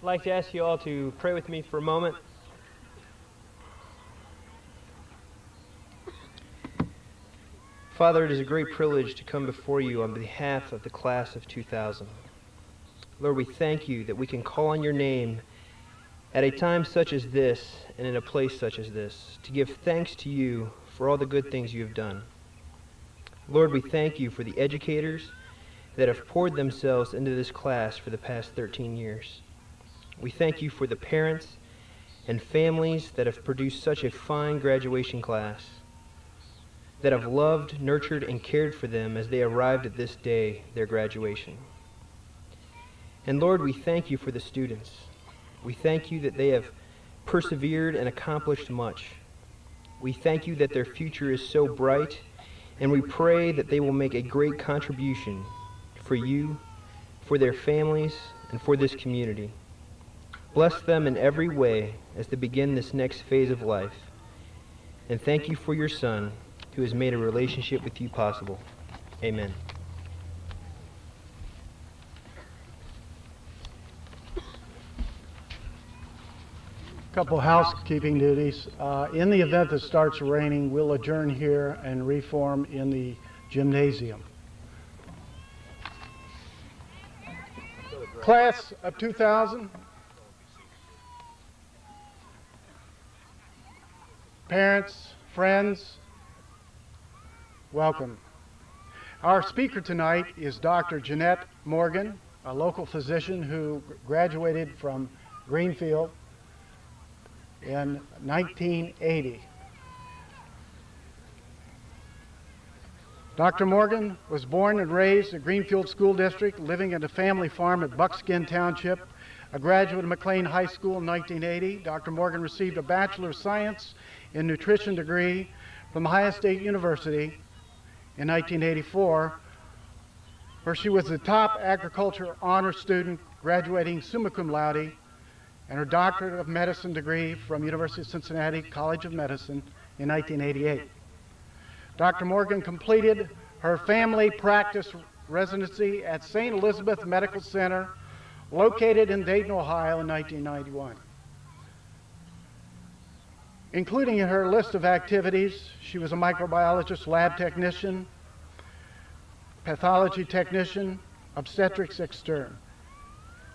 like to ask you all to pray with me for a moment. Father, it is a great privilege to come before you on behalf of the class of 2000. Lord, we thank you that we can call on your name at a time such as this and in a place such as this to give thanks to you for all the good things you have done. Lord, we thank you for the educators that have poured themselves into this class for the past 13 years. We thank you for the parents and families that have produced such a fine graduation class, that have loved, nurtured, and cared for them as they arrived at this day, their graduation. And Lord, we thank you for the students. We thank you that they have persevered and accomplished much. We thank you that their future is so bright, and we pray that they will make a great contribution for you, for their families, and for this community. Bless them in every way as they begin this next phase of life. And thank you for your Son, who has made a relationship with you possible. Amen. Couple housekeeping duties. In the event that it starts raining, we'll adjourn here and reform in the gymnasium. Class of 2000, parents, friends, welcome. Our speaker tonight is Dr. Jeanette Morgan, a local physician who graduated from Greenfield in 1980. Dr. Morgan was born and raised in Greenfield School District, living in a family farm at Buckskin Township. A graduate of McClain High School in 1980, Dr. Morgan received a Bachelor of Science in Nutrition degree from Ohio State University in 1984, where she was the top agriculture honor student, graduating summa cum laude, and her Doctorate of Medicine degree from University of Cincinnati College of Medicine in 1988. Dr. Morgan completed her family practice residency at St. Elizabeth Medical Center, located in Dayton, Ohio in 1991. Including in her list of activities, she was a microbiologist, lab technician, pathology technician, obstetrics extern.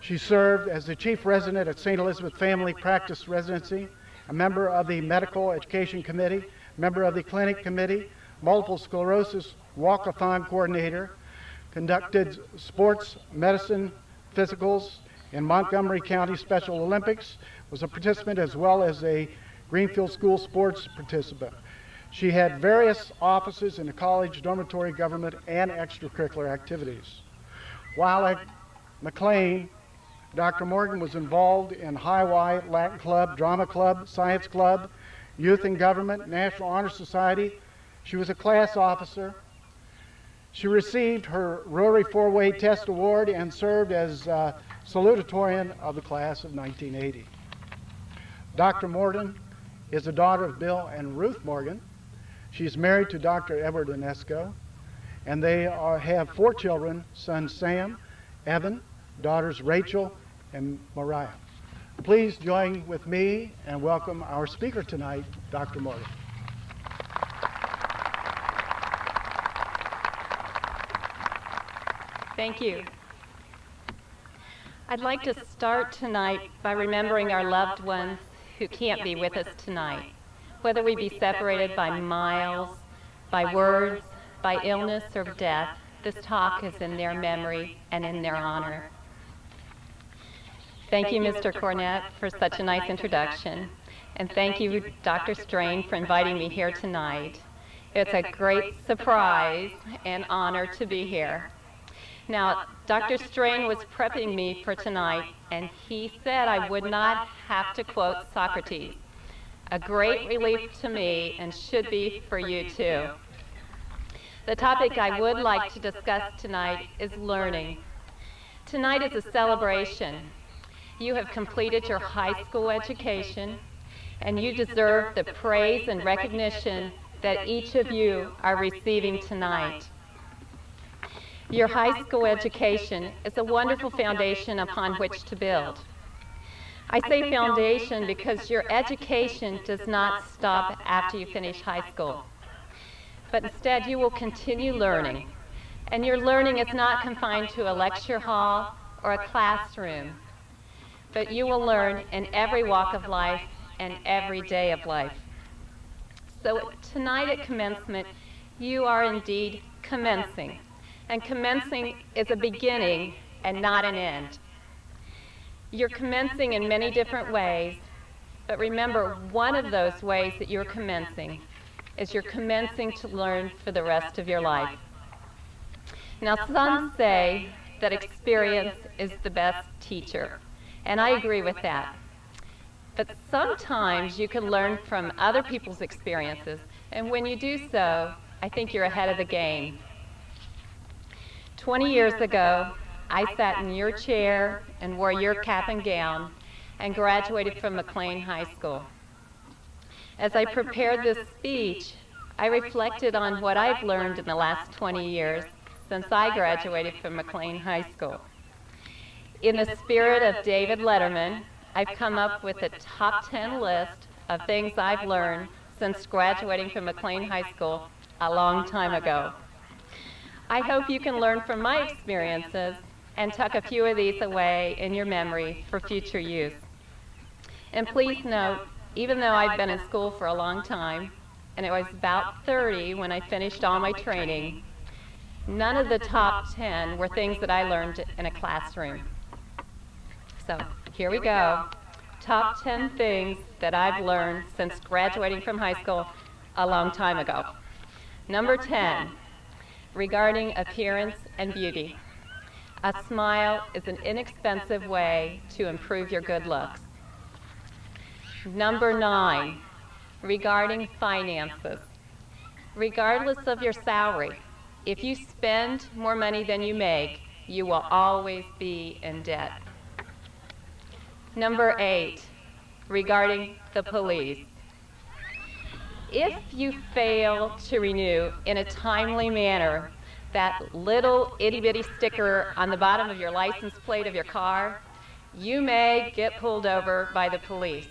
She served as the chief resident at St. Elizabeth Family Practice Residency, a member of the Medical Education Committee, member of the Clinic Committee, Multiple Sclerosis Walkathon Coordinator, conducted sports medicine physicals in Montgomery County Special Olympics, was a participant as well as a Greenfield School sports participant. She had various offices in the college, dormitory, government, and extracurricular activities. While at McClain, Dr. Morgan was involved in High Y, Latin Club, Drama Club, Science Club, Youth in Government, National Honor Society. She was a class officer. She received her Rotary Four-Way Test Award and served as salutatorian of the class of 1980. Dr. Morgan is the daughter of Bill and Ruth Morgan. She's married to Dr. Edward Inesco, and they have 4 children, son Sam, Evan, daughters Rachel and Mariah. Please join with me and welcome our speaker tonight, Dr. Morgan. Thank you. I'd like to start tonight by remembering our loved ones who can't be with us tonight, whether we be separated by miles, by words, by illness or death. This talk is in their memory and in their honor. Thank you, Mr. Cornett, for such a nice introduction, and thank you, Dr. Strain, for inviting me here tonight. It's a great surprise and honor to be here. Now, Dr. Strain was prepping me for tonight, and he said I would not have to quote Socrates. A great relief to me, and should be for you too. The topic I would like to discuss tonight is learning. Tonight is a celebration. You have completed your high school education, and you deserve the praise and recognition that each of you are receiving tonight. Your high school education is a wonderful foundation upon which to build. I say foundation because your education does not stop after you finish high school, but instead you will continue learning. And your learning is not confined to a lecture hall or a classroom, but you will learn in every walk of life and every day of life. So tonight at commencement, you are indeed commencing. And commencing is a beginning and not an end. You're commencing in many different ways, but remember, one of those ways that you're commencing is you're commencing to learn for the rest of your life. Now, some say that experience is the best teacher, and I agree with that. But sometimes you can learn from other people's experiences, and when you do so, I think you're ahead of the game. 20 years ago, I sat in your chair and wore your cap and gown and graduated from McClain High School. As I prepared this speech, I reflected on what I've learned in the last 20 years since I graduated from McClain High School. In the spirit of David Letterman, I've come up with a top 10 list of things I've learned since graduating from McClain High School a long time ago. I hope you can learn from my experiences and tuck a few of these away in your memory for future use. And please note, even though I've been in school for a long time, and it was about 30 when I finished all my training, none of the top 10 were things that I learned in a classroom. So here we go. Top 10 things that I've learned since graduating from high school a long time ago. Number 10, regarding appearance and beauty. A smile is an inexpensive way to improve your good looks. Number 9, regarding finances. Regardless of your salary, if you spend more money than you make, you will always be in debt. Number 8, regarding the police. If you fail to renew in a timely manner that little itty-bitty sticker on the bottom of your license plate of your car, you may get pulled over by the police.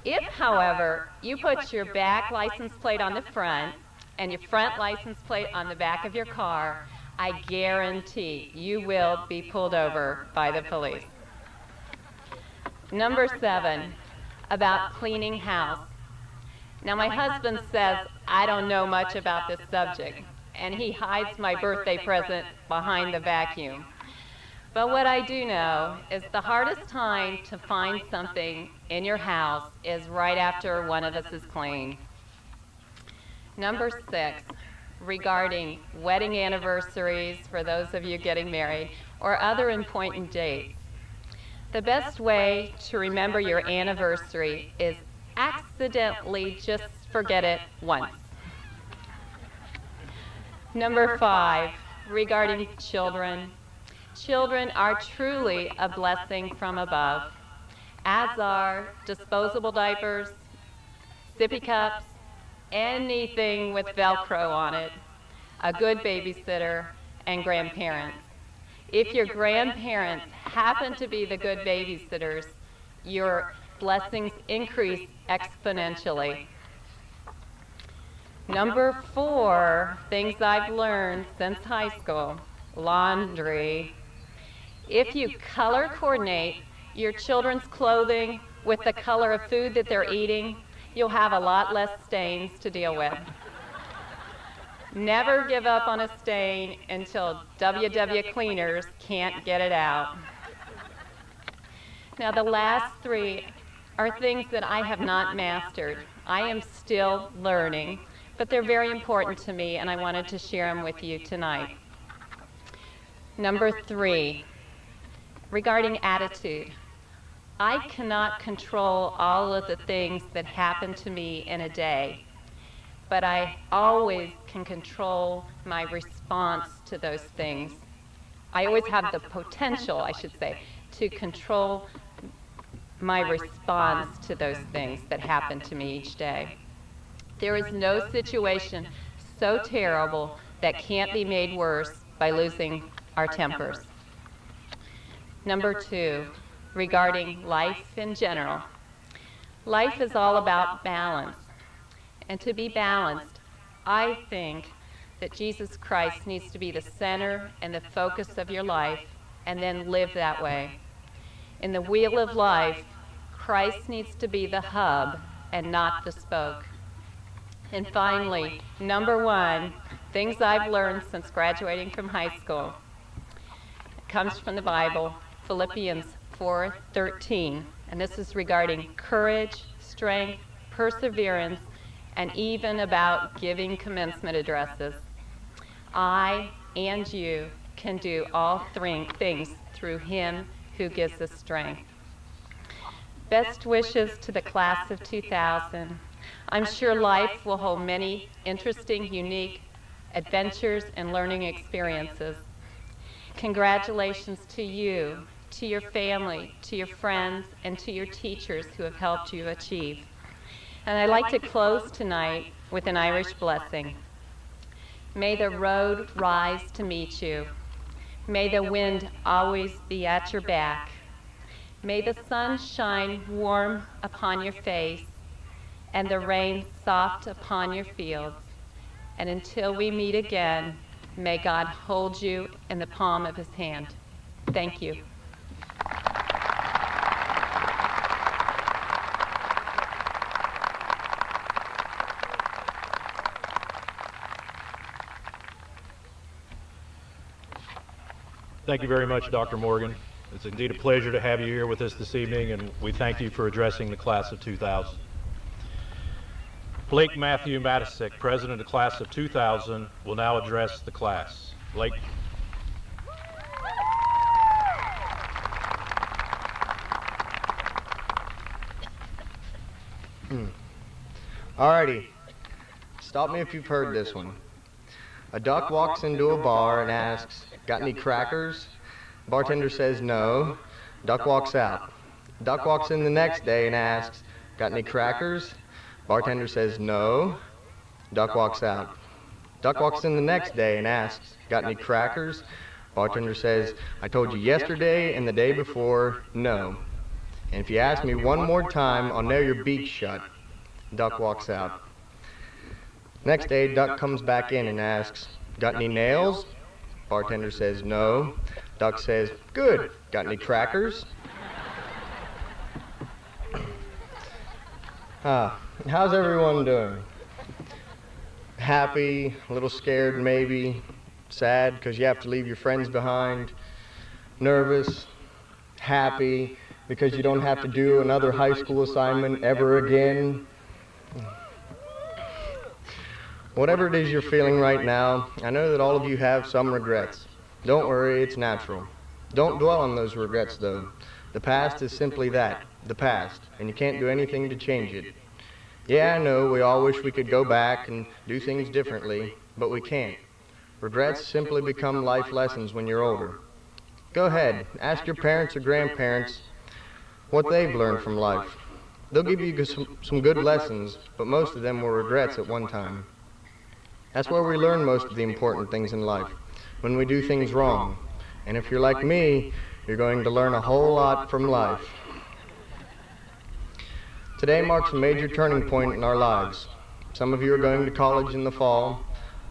If, however, you put your back license plate on the front and your front license plate on the back of your car, I guarantee you will be pulled over by the police. Number 7, about cleaning house. Now, my husband says I don't know much about this subject, and he hides my birthday present behind the vacuum. But what I do know is the hardest time to find something in your house is right after one of us is clean. Number 6, regarding wedding anniversaries for those of you getting married or other important dates. The best way to remember your anniversary is accidentally just forget it once. Number 5, regarding children. Children are truly a blessing from above, as are disposable diapers, sippy cups, anything with Velcro on it, a good babysitter, and grandparents. If your grandparents happen to be the good babysitters, your blessings increase exponentially. Number 4, things I've learned since high school, laundry. If you color coordinate your children's clothing with the color of food that they're eating, you'll have a lot less stains to deal with. Never give up on a stain until WW Cleaners can't get it out. Now, the last 3 are things that I have not mastered. I am still learning, but they're very important to me, and I wanted to share them with you tonight. Number 3, regarding attitude. I cannot control all of the things that happen to me in a day, but I always can control my response to those things. I always have the potential, I should say, to control my response to those things that happen to me each day. There is no situation so terrible that can't be made worse by losing our tempers. Number 2, regarding life in general. Life is all about balance. And to be balanced, I think that Jesus Christ needs to be the center and the focus of your life, and then live that way. In the wheel of life, Christ needs to be the hub and not the spoke. And finally, number one, things I've learned since graduating from high school. It comes from the Bible, Philippians 4:13, and this is regarding courage, strength, perseverance, and even about giving commencement addresses. I and you can do all three things through Him who gives us strength. Best wishes to the class of 2000. I'm sure life will hold many interesting, unique adventures and learning experiences. Congratulations to you, to your family, to your friends, and to your teachers who have helped you achieve. And I'd like to close tonight with an Irish blessing. May the road rise to meet you. May the wind always be at your back. May the sun shine warm upon your face and the rain soft upon your fields. And until we meet again, may God hold you in the palm of His hand. Thank you. Thank you very much, Dr. Morgan. It's indeed a pleasure to have you here with us this evening, and we thank you for addressing the class of 2000. Blake Matthew Matisek, President of the class of 2000, will now address the class. Blake. Alrighty, stop me if you've heard this one. A duck walks into a bar and asks, "Got any crackers?" Bartender says no. Duck walks out. Duck walks in the next day and asks, "Got any crackers?" Bartender says no. Duck walks out. Duck walks in the next day and asks, "Got any crackers?" Bartender says, "I told you yesterday and the day before, no. And if you ask me one more time, I'll nail your beak shut." Duck walks out. Next day, Duck comes back in and asks, "Got any nails?" Bartender says no. Duck says, "Good. Got any crackers?" How's everyone doing? Happy, a little scared maybe, sad because you have to leave your friends behind, nervous, happy because you don't have to do another high school assignment ever again. Whatever it is you're feeling right now, I know that all of you have some regrets. Don't worry, it's natural. Don't dwell on those regrets though. The past is simply that, the past, and you can't do anything to change it. Yeah, I know we all wish we could go back and do things differently, but we can't. Regrets simply become life lessons when you're older. Go ahead, ask your parents or grandparents what they've learned from life. They'll give you some good lessons, but most of them were regrets at one time. That's where we learn most of the important things in life, when we do things wrong. And if you're like me, you're going to learn a whole lot from life. Today marks a major turning point in our lives. Some of you are going to college in the fall,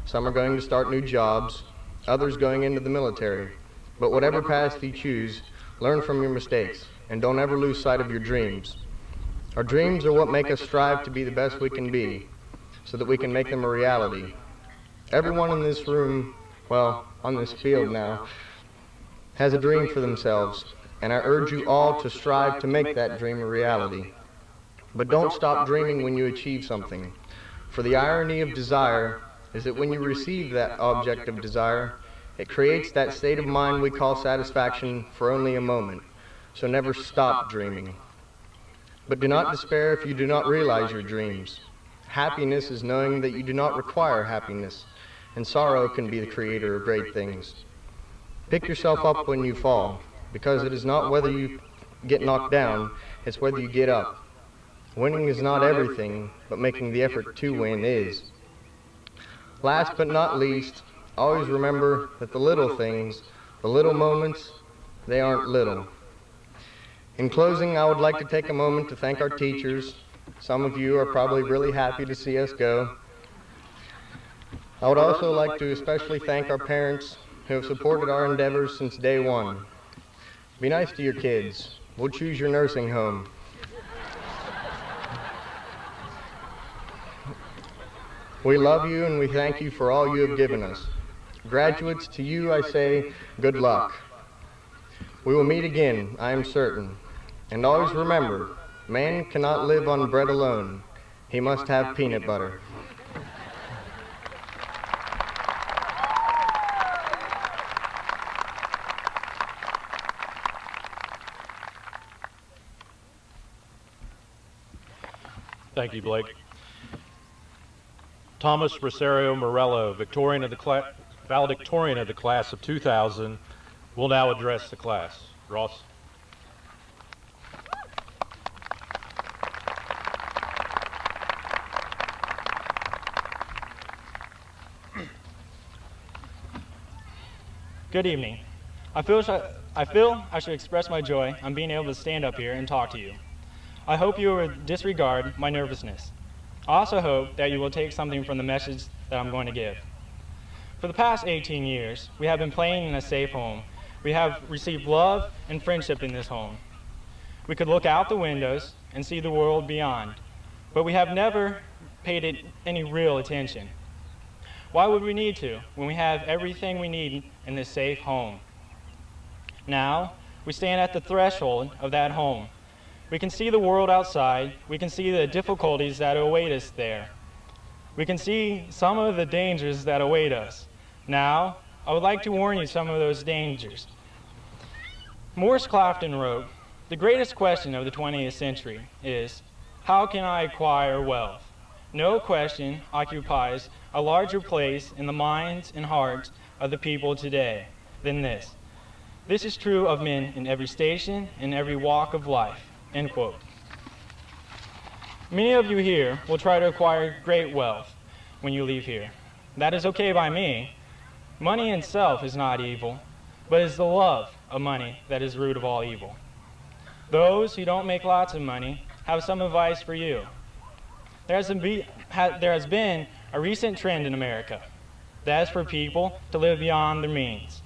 some are going to start new jobs, others going into the military. But whatever path you choose, learn from your mistakes, and don't ever lose sight of your dreams. Our dreams are what make us strive to be the best we can be, so that we can make them a reality. Everyone in this room, well, on this field now, has a dream for themselves, and I urge you all to strive to make that dream a reality. But don't stop dreaming when you achieve something, for the irony of desire is that when you receive that object of desire, it creates that state of mind we call satisfaction for only a moment, so never stop dreaming. But do not despair if you do not realize your dreams. Happiness is knowing that you do not require happiness, and sorrow can be the creator of great things. Pick yourself up when you fall, because it is not whether you get knocked down, it's whether you get up. Winning is not everything, but making the effort to win is. Last but not least, always remember that the little things, the little moments, they aren't little. In closing, I would like to take a moment to thank our teachers. Some of you are probably really happy to see us go. I would also like to especially thank our parents who have supported our endeavors since day one. Be nice to your kids. We'll choose your nursing home. We love you and we thank you for all you have given us. Graduates, to you I say, good luck. We will meet again, I am certain. And always remember, man cannot live on bread alone. He must have peanut butter. Thank you, Blake. Thomas Rosario Morello, valedictorian of the class of 2000, will now address the class. Ross. Good evening. I feel I should express my joy on being able to stand up here and talk to you. I hope you will disregard my nervousness. I also hope that you will take something from the message that I'm going to give. For the past 18 years, we have been playing in a safe home. We have received love and friendship in this home. We could look out the windows and see the world beyond, but we have never paid it any real attention. Why would we need to when we have everything we need in this safe home? Now, we stand at the threshold of that home. We can see the world outside. We can see the difficulties that await us there. We can see some of the dangers that await us. Now, I would like to warn you some of those dangers. Morris Clapton wrote, "The greatest question of the 20th century is, how can I acquire wealth? No question occupies a larger place in the minds and hearts of the people today than this. This is true of men in every station, in every walk of life." End quote. Many of you here will try to acquire great wealth when you leave here. That is okay by me. Money in itself is not evil, but it is the love of money that is the root of all evil. Those who don't make lots of money have some advice for you. There has been a recent trend in America that is for people to live beyond their means.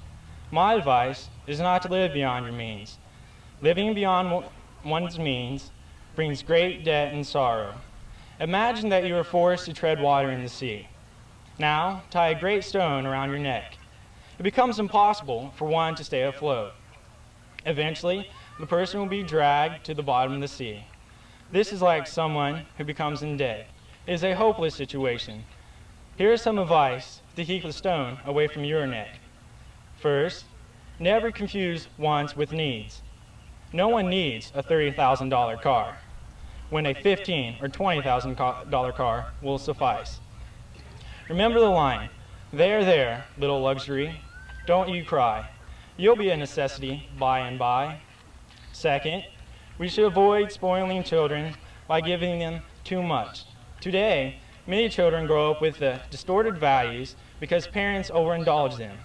My advice is not to live beyond your means. Living beyond one's means brings great debt and sorrow. Imagine that you are forced to tread water in the sea. Now, tie a great stone around your neck. It becomes impossible for one to stay afloat. Eventually, the person will be dragged to the bottom of the sea. This is like someone who becomes in debt. It is a hopeless situation. Here is some advice to keep the stone away from your neck. First, never confuse wants with needs. No one needs a $30,000 car when a $15,000 or $20,000 car will suffice. Remember the line, there, little luxury, don't you cry. You'll be a necessity by and by. Second, we should avoid spoiling children by giving them too much. Today, many children grow up with distorted values because parents overindulge them.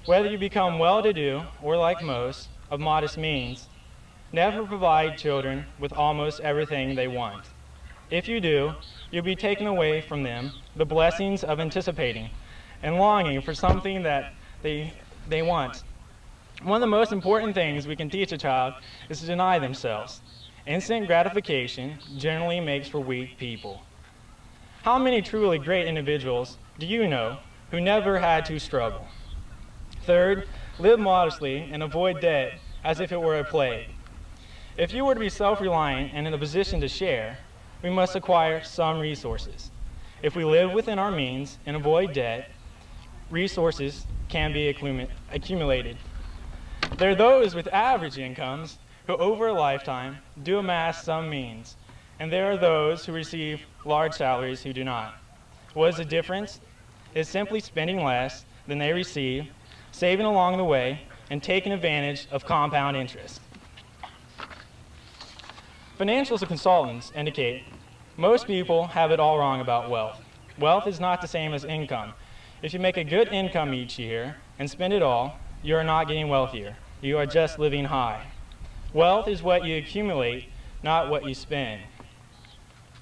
Whether you become well-to-do or like most, of modest means, never provide children with almost everything they want. If you do, you'll be taken away from them the blessings of anticipating and longing for something that they want. One of the most important things we can teach a child is to deny themselves. Instant gratification generally makes for weak people. How many truly great individuals do you know who never had to struggle? Third, live modestly and avoid debt as if it were a plague. If you were to be self-reliant and in a position to share, we must acquire some resources. If we live within our means and avoid debt, resources can be accumulated. There are those with average incomes who over a lifetime do amass some means, and there are those who receive large salaries who do not. What is the difference? It's simply spending less than they receive, saving along the way, and taking advantage of compound interest. Financial consultants indicate most people have it all wrong about wealth. Wealth is not the same as income. If you make a good income each year and spend it all, you are not getting wealthier. You are just living high. Wealth is what you accumulate, not what you spend.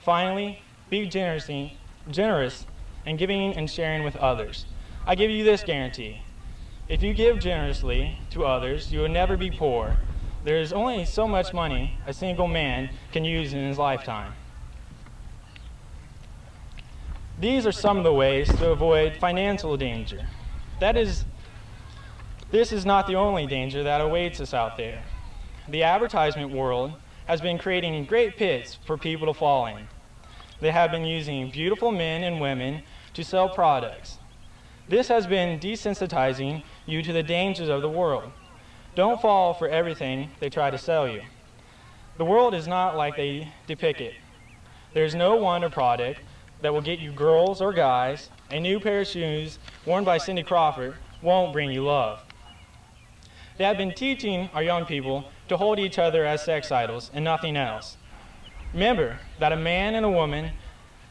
Finally, be generous in giving and sharing with others. I give you this guarantee. If you give generously to others, you will never be poor. There is only so much money a single man can use in his lifetime. These are some of the ways to avoid financial danger. This is not the only danger that awaits us out there. The advertisement world has been creating great pits for people to fall in. They have been using beautiful men and women to sell products. This has been desensitizing you to the dangers of the world. Don't fall for everything they try to sell you. The world is not like they depict it. There's no wonder product that will get you girls or guys. A new pair of shoes worn by Cindy Crawford won't bring you love. They have been teaching our young people to hold each other as sex idols and nothing else. Remember that a man and a woman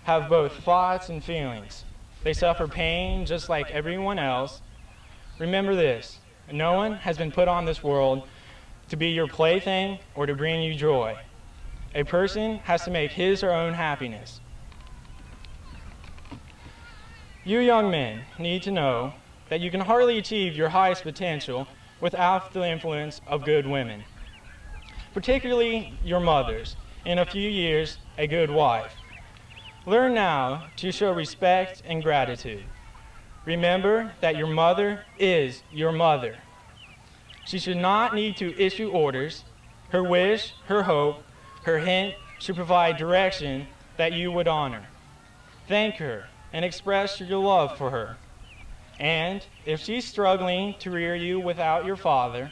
have both thoughts and feelings. They suffer pain just like everyone else. Remember this, no one has been put on this world to be your plaything or to bring you joy. A person has to make his or her own happiness. You young men need to know that you can hardly achieve your highest potential without the influence of good women, particularly your mothers, in a few years, a good wife. Learn now to show respect and gratitude. Remember that your mother is your mother. She should not need to issue orders. Her wish, her hope, her hint should provide direction that you would honor. Thank her and express your love for her. And if she's struggling to rear you without your father,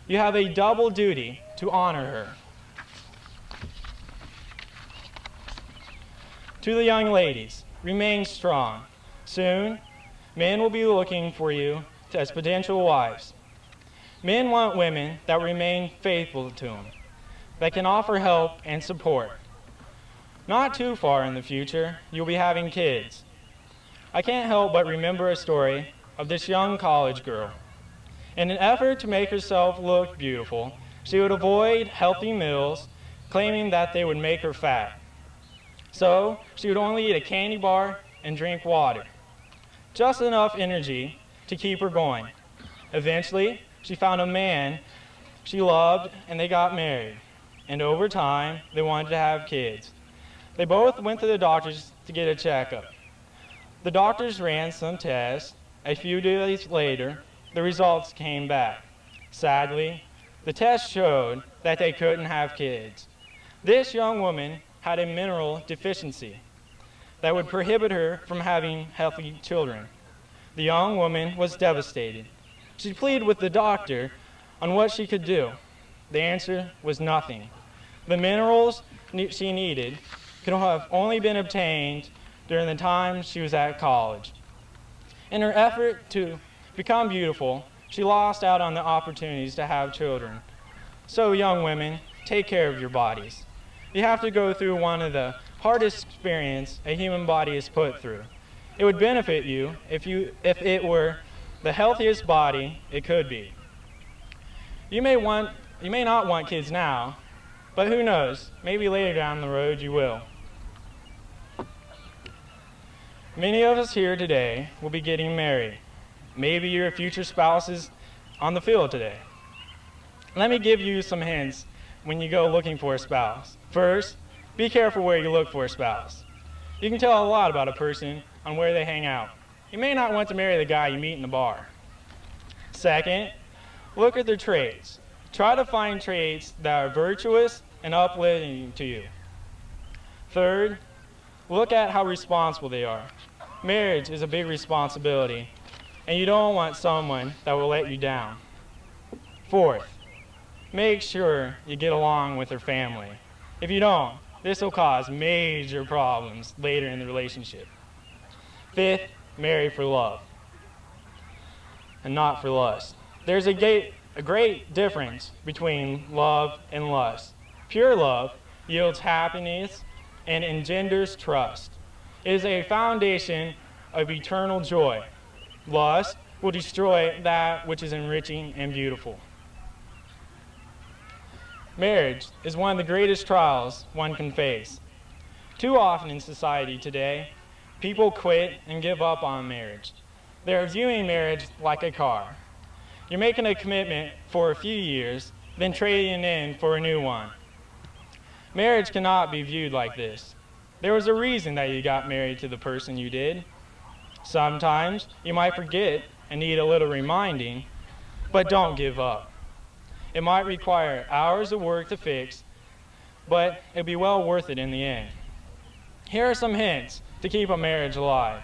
you have a double duty to honor her. To the young ladies, remain strong. Soon, men will be looking for you as potential wives. Men want women that remain faithful to them, that can offer help and support. Not too far in the future, you'll be having kids. I can't help but remember a story of this young college girl. In an effort to make herself look beautiful, she would avoid healthy meals, claiming that they would make her fat. So, she would only eat a candy bar and drink water. Just enough energy to keep her going. Eventually, she found a man she loved and they got married. And over time, they wanted to have kids. They both went to the doctors to get a checkup. The doctors ran some tests. A few days later, the results came back. Sadly, the test showed that they couldn't have kids. This young woman had a mineral deficiency that would prohibit her from having healthy children. The young woman was devastated. She pleaded with the doctor on what she could do. The answer was nothing. The minerals she needed could have only been obtained during the time she was at college. In her effort to become beautiful, she lost out on the opportunities to have children. So young women, take care of your bodies. You have to go through one of the hardest experiences a human body is put through. It would benefit you if it were the healthiest body it could be. You may not want kids now, but who knows, maybe later down the road you will. Many of us here today will be getting married. Maybe your future spouse is on the field today. Let me give you some hints when you go looking for a spouse. First, be careful where you look for a spouse. You can tell a lot about a person on where they hang out. You may not want to marry the guy you meet in the bar. Second, look at their traits. Try to find traits that are virtuous and uplifting to you. Third, look at how responsible they are. Marriage is a big responsibility, and you don't want someone that will let you down. Fourth, make sure you get along with their family. If you don't, this will cause major problems later in the relationship. Fifth, marry for love and not for lust. There's a great difference between love and lust. Pure love yields happiness and engenders trust. It is a foundation of eternal joy. Lust will destroy that which is enriching and beautiful. Marriage is one of the greatest trials one can face. Too often in society today, people quit and give up on marriage. They're viewing marriage like a car. You're making a commitment for a few years, then trading in for a new one. Marriage cannot be viewed like this. There was a reason that you got married to the person you did. Sometimes you might forget and need a little reminding, but don't give up. It might require hours of work to fix, but it'll be well worth it in the end. Here are some hints to keep a marriage alive.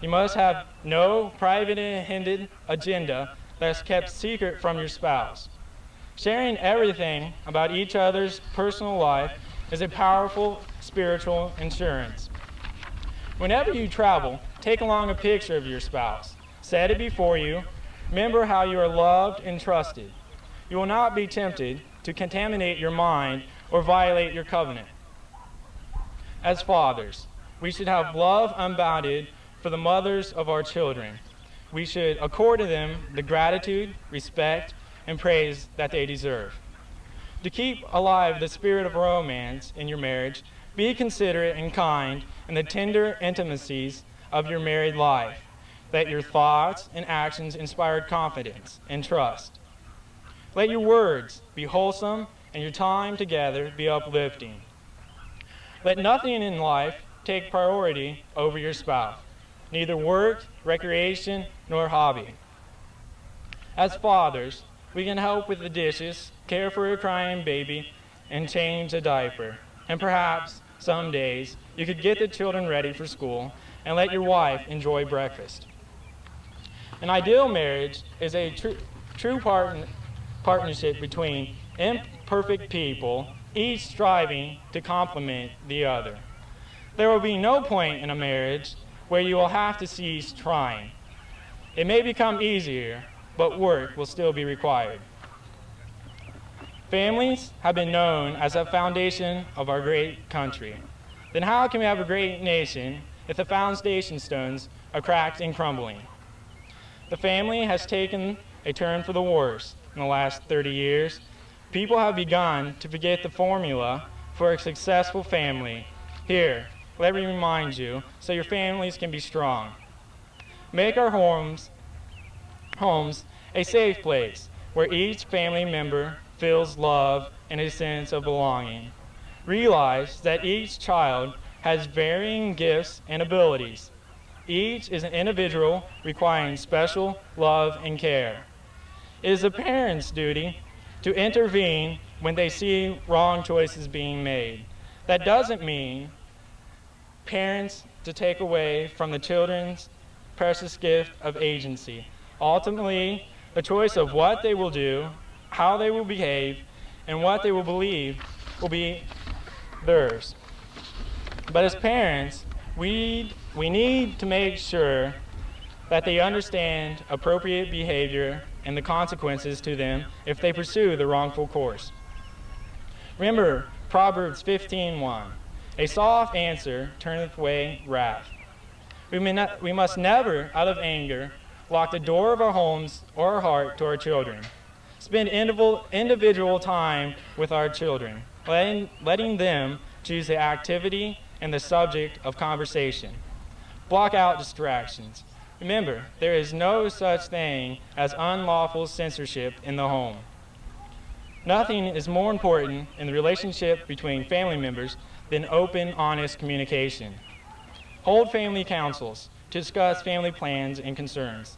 You must have no private-handed agenda that's kept secret from your spouse. Sharing everything about each other's personal life is a powerful spiritual insurance. Whenever you travel, take along a picture of your spouse. Set it before you. Remember how you are loved and trusted. You will not be tempted to contaminate your mind or violate your covenant. As fathers, we should have love unbounded for the mothers of our children. We should accord to them the gratitude, respect, and praise that they deserve. To keep alive the spirit of romance in your marriage, be considerate and kind in the tender intimacies of your married life, that your thoughts and actions inspire confidence and trust. Let your words be wholesome and your time together be uplifting. Let nothing in life take priority over your spouse, neither work, recreation, nor hobby. As fathers, we can help with the dishes, care for a crying baby, and change a diaper. And perhaps, some days, you could get the children ready for school and let your wife enjoy breakfast. An ideal marriage is a true partnership between imperfect people, each striving to complement the other. There will be no point in a marriage where you will have to cease trying. It may become easier, but work will still be required. Families have been known as the foundation of our great country. Then how can we have a great nation if the foundation stones are cracked and crumbling? The family has taken a turn for the worse in the last 30 years. People have begun to forget the formula for a successful family. Here, let me remind you, so your families can be strong. Make our homes a safe place where each family member feels love and a sense of belonging. Realize that each child has varying gifts and abilities. Each is an individual requiring special love and care. It is a parent's duty to intervene when they see wrong choices being made. That doesn't mean parents to take away from the children's precious gift of agency. Ultimately, the choice of what they will do, how they will behave, and what they will believe will be theirs. But as parents, we need to make sure that they understand appropriate behavior and the consequences to them if they pursue the wrongful course. Remember Proverbs 15:1. A soft answer turneth away wrath. We must never, out of anger, lock the door of our homes or our heart to our children. Spend individual time with our children, letting them choose the activity and the subject of conversation. Block out distractions. Remember, there is no such thing as unlawful censorship in the home. Nothing is more important in the relationship between family members than open, honest communication. Hold family councils to discuss family plans and concerns.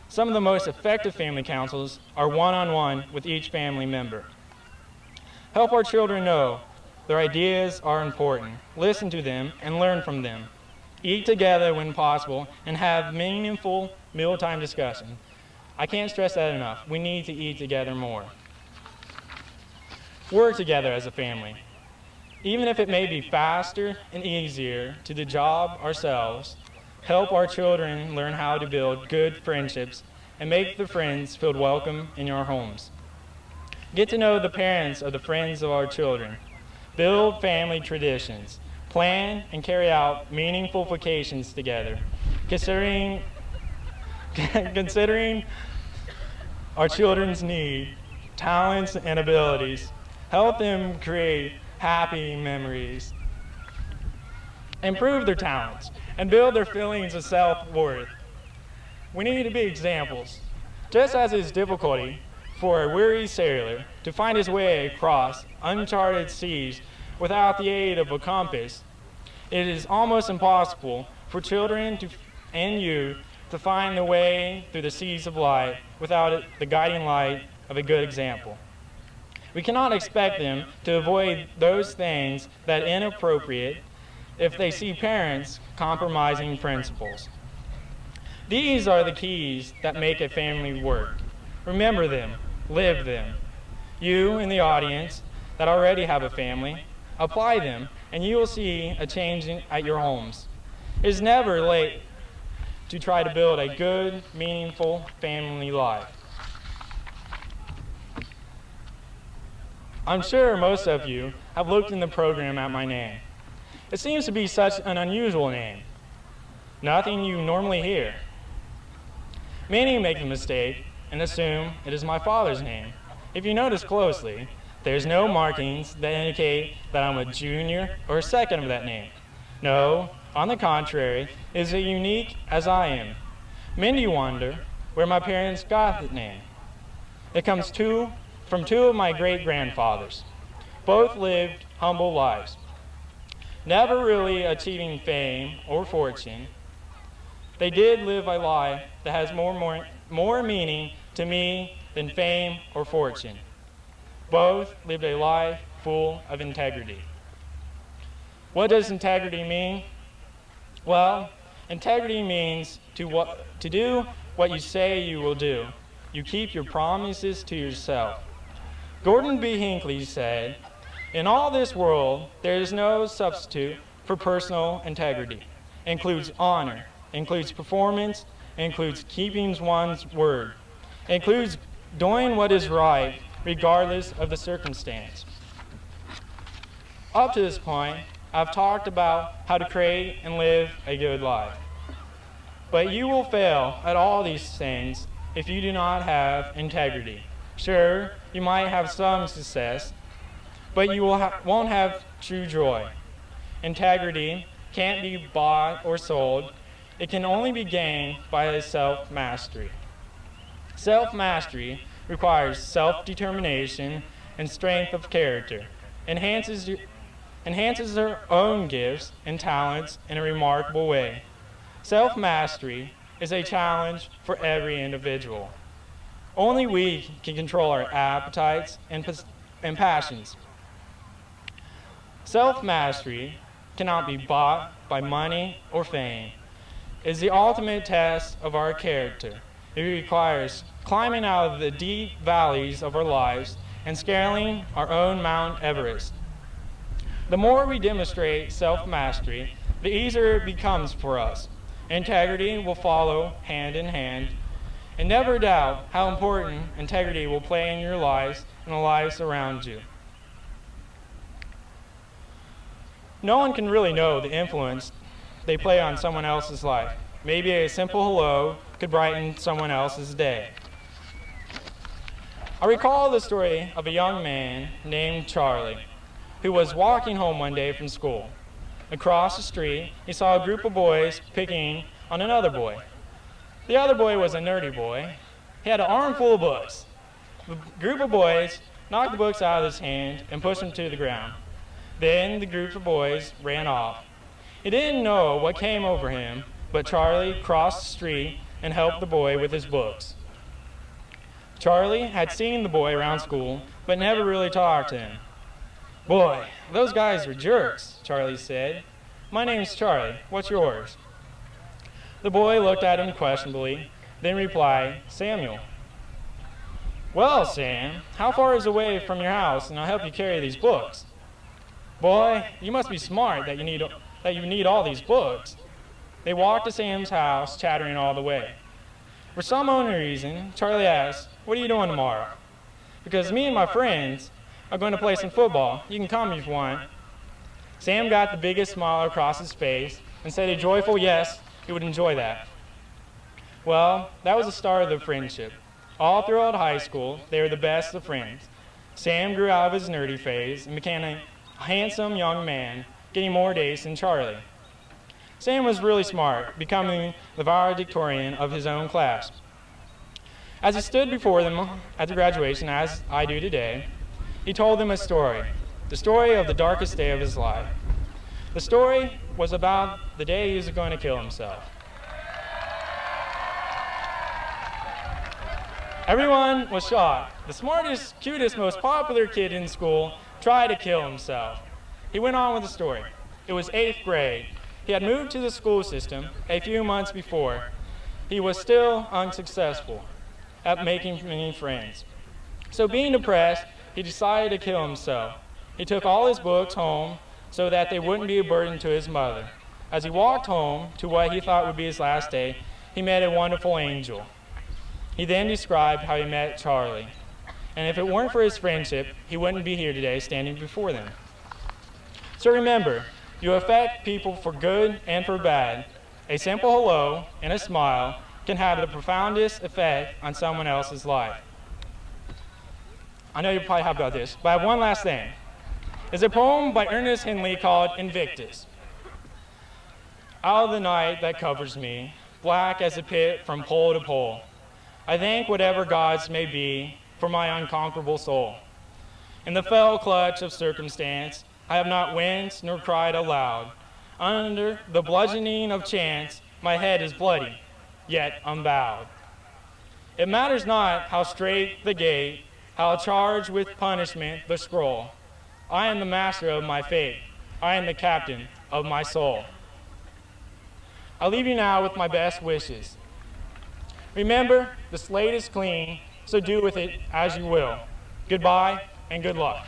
Some of the most effective family councils are one-on-one with each family member. Help our children know their ideas are important. Listen to them and learn from them. Eat together when possible and have meaningful mealtime discussion. I can't stress that enough. We need to eat together more. Work together as a family. Even if it may be faster and easier to do the job ourselves, help our children learn how to build good friendships and make the friends feel welcome in your homes. Get to know the parents of the friends of our children. Build family traditions. Plan and carry out meaningful vacations together. Considering our children's need, talents, and abilities, help them create happy memories, improve their talents, and build their feelings of self-worth. We need to be examples. Just as it is difficult for a weary sailor to find his way across uncharted seas without the aid of a compass, it is almost impossible for children and youth to find the way through the seas of life without the guiding light of a good example. We cannot expect them to avoid those things that are inappropriate if they see parents compromising principles. These are the keys that make a family work. Remember them, live them. You in the audience that already have a family, apply them, and you will see a change at your homes. It is never late to try to build a good, meaningful family life. I'm sure most of you have looked in the program at my name. It seems to be such an unusual name. Nothing you normally hear. Many make the mistake and assume it is my father's name. If you notice closely, there's no markings that indicate that I'm a junior or a second of that name. No, on the contrary, it is as unique as I am. Many wonder where my parents got the name. It comes from two of my great-grandfathers. Both lived humble lives, never really achieving fame or fortune. They did live a life that has more meaning to me than fame or fortune. Both lived a life full of integrity. What does integrity mean? Well, integrity means to do what you say you will do. You keep your promises to yourself. Gordon B. Hinckley said, "In all this world, there is no substitute for personal integrity. It includes honor, includes performance, includes keeping one's word, includes doing what is right regardless of the circumstance." Up to this point, I've talked about how to create and live a good life. But you will fail at all these things if you do not have integrity. Sure, you might have some success, but you won't have true joy. Integrity can't be bought or sold. It can only be gained by self-mastery. Self-mastery requires self-determination and strength of character, enhances their own gifts and talents in a remarkable way. Self-mastery is a challenge for every individual. Only we can control our appetites and passions. Self-mastery cannot be bought by money or fame. It is the ultimate test of our character. It requires climbing out of the deep valleys of our lives and scaling our own Mount Everest. The more we demonstrate self-mastery, the easier it becomes for us. Integrity will follow hand in hand. And never doubt how important integrity will play in your lives and the lives around you. No one can really know the influence they play on someone else's life. Maybe a simple hello could brighten someone else's day. I recall the story of a young man named Charlie who was walking home one day from school. Across the street, he saw a group of boys picking on another boy. The other boy was a nerdy boy. He had an armful of books. The group of boys knocked the books out of his hand and pushed them to the ground. Then the group of boys ran off. He didn't know what came over him, but Charlie crossed the street and helped the boy with his books. Charlie had seen the boy around school, but never really talked to him. "Boy, those guys were jerks," Charlie said. "My name's Charlie. What's yours?" The boy looked at him questionably, then replied, "Samuel." "Well, Sam, how far is away from your house, and I'll help you carry these books?" "Boy, you must be smart that you need all these books." They walked to Sam's house, chattering all the way. For some unknown reason, Charlie asked, "What are you doing tomorrow?" "Because me and my friends are going to play some football. You can come if you want." Sam got the biggest smile across his face and said a joyful yes, he would enjoy that. Well, that was the start of their friendship. All throughout high school, they were the best of friends. Sam grew out of his nerdy phase and became a handsome young man, getting more dates than Charlie. Sam was really smart, becoming the valedictorian of his own class. As he stood before them at the graduation, as I do today, he told them a story, the story of the darkest day of his life. The story was about the day he was going to kill himself. Everyone was shocked. The smartest, cutest, most popular kid in school tried to kill himself. He went on with the story. It was 8th grade. He had moved to the school system a few months before. He was still unsuccessful at making many friends. So being depressed, he decided to kill himself. He took all his books home so that they wouldn't be a burden to his mother. As he walked home to what he thought would be his last day, he met a wonderful angel. He then described how he met Charlie. And if it weren't for his friendship, he wouldn't be here today standing before them. So remember, you affect people for good and for bad. A simple hello and a smile can have the profoundest effect on someone else's life. I know you probably have about this, but I have one last thing. It's a poem by Ernest Henley called Invictus. Out of the night that covers me, black as a pit from pole to pole, I thank whatever gods may be for my unconquerable soul. In the fell clutch of circumstance, I have not winced nor cried aloud. Under the bludgeoning of chance, my head is bloody, yet unbowed. It matters not how straight the gate, how charged with punishment the scroll. I am the master of my fate. I am the captain of my soul. I leave you now with my best wishes. Remember, the slate is clean, so do with it as you will. Goodbye and good luck.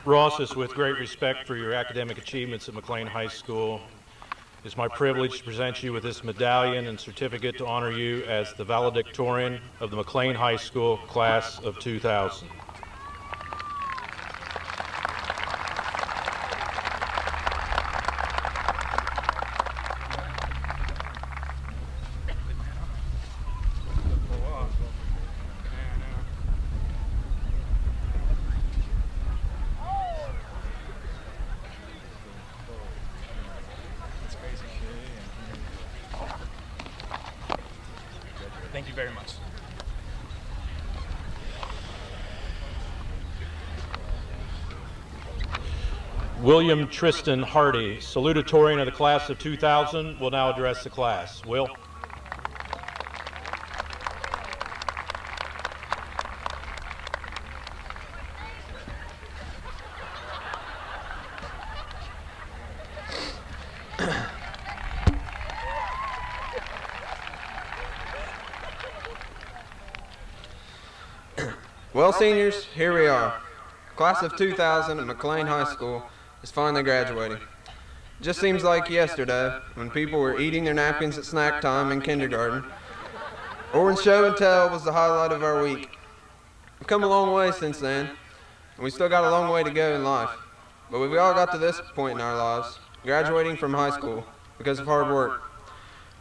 Ross, is with great respect for your academic achievements at McClain High School, it's my privilege to present you with this medallion and certificate to honor you as the valedictorian of the McClain High School class of 2000. Thank you very much. William Tristan Hardy, salutatorian of the class of 2000, will now address the class. Will? Well, seniors, here we are. Class of 2000 at McClain High School is finally graduating. It just seems like yesterday when people were eating their napkins at snack time in kindergarten, or when show and tell was the highlight of our week. We've come a long way since then, and we still got a long way to go in life. But we've all got to this point in our lives, graduating from high school because of hard work.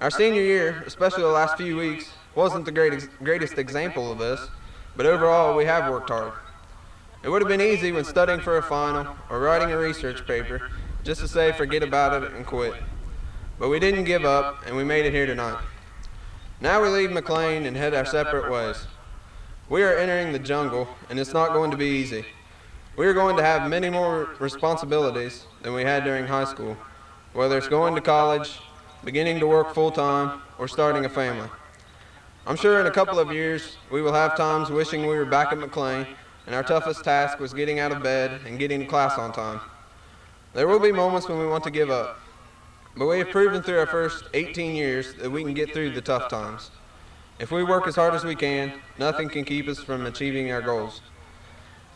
Our senior year, especially the last few weeks, wasn't the greatest example of this, but overall we have worked hard. It would have been easy when studying for a final or writing a research paper just to say forget about it and quit. But we didn't give up, and we made it here tonight. Now we leave McClain and head our separate ways. We are entering the jungle, and it's not going to be easy. We are going to have many more responsibilities than we had during high school, whether it's going to college, beginning to work full-time, or starting a family. I'm sure in a couple of years we will have times wishing we were back at McClain and our toughest task was getting out of bed and getting to class on time. There will be moments when we want to give up, but we have proven through our first 18 years that we can get through the tough times. If we work as hard as we can, nothing can keep us from achieving our goals.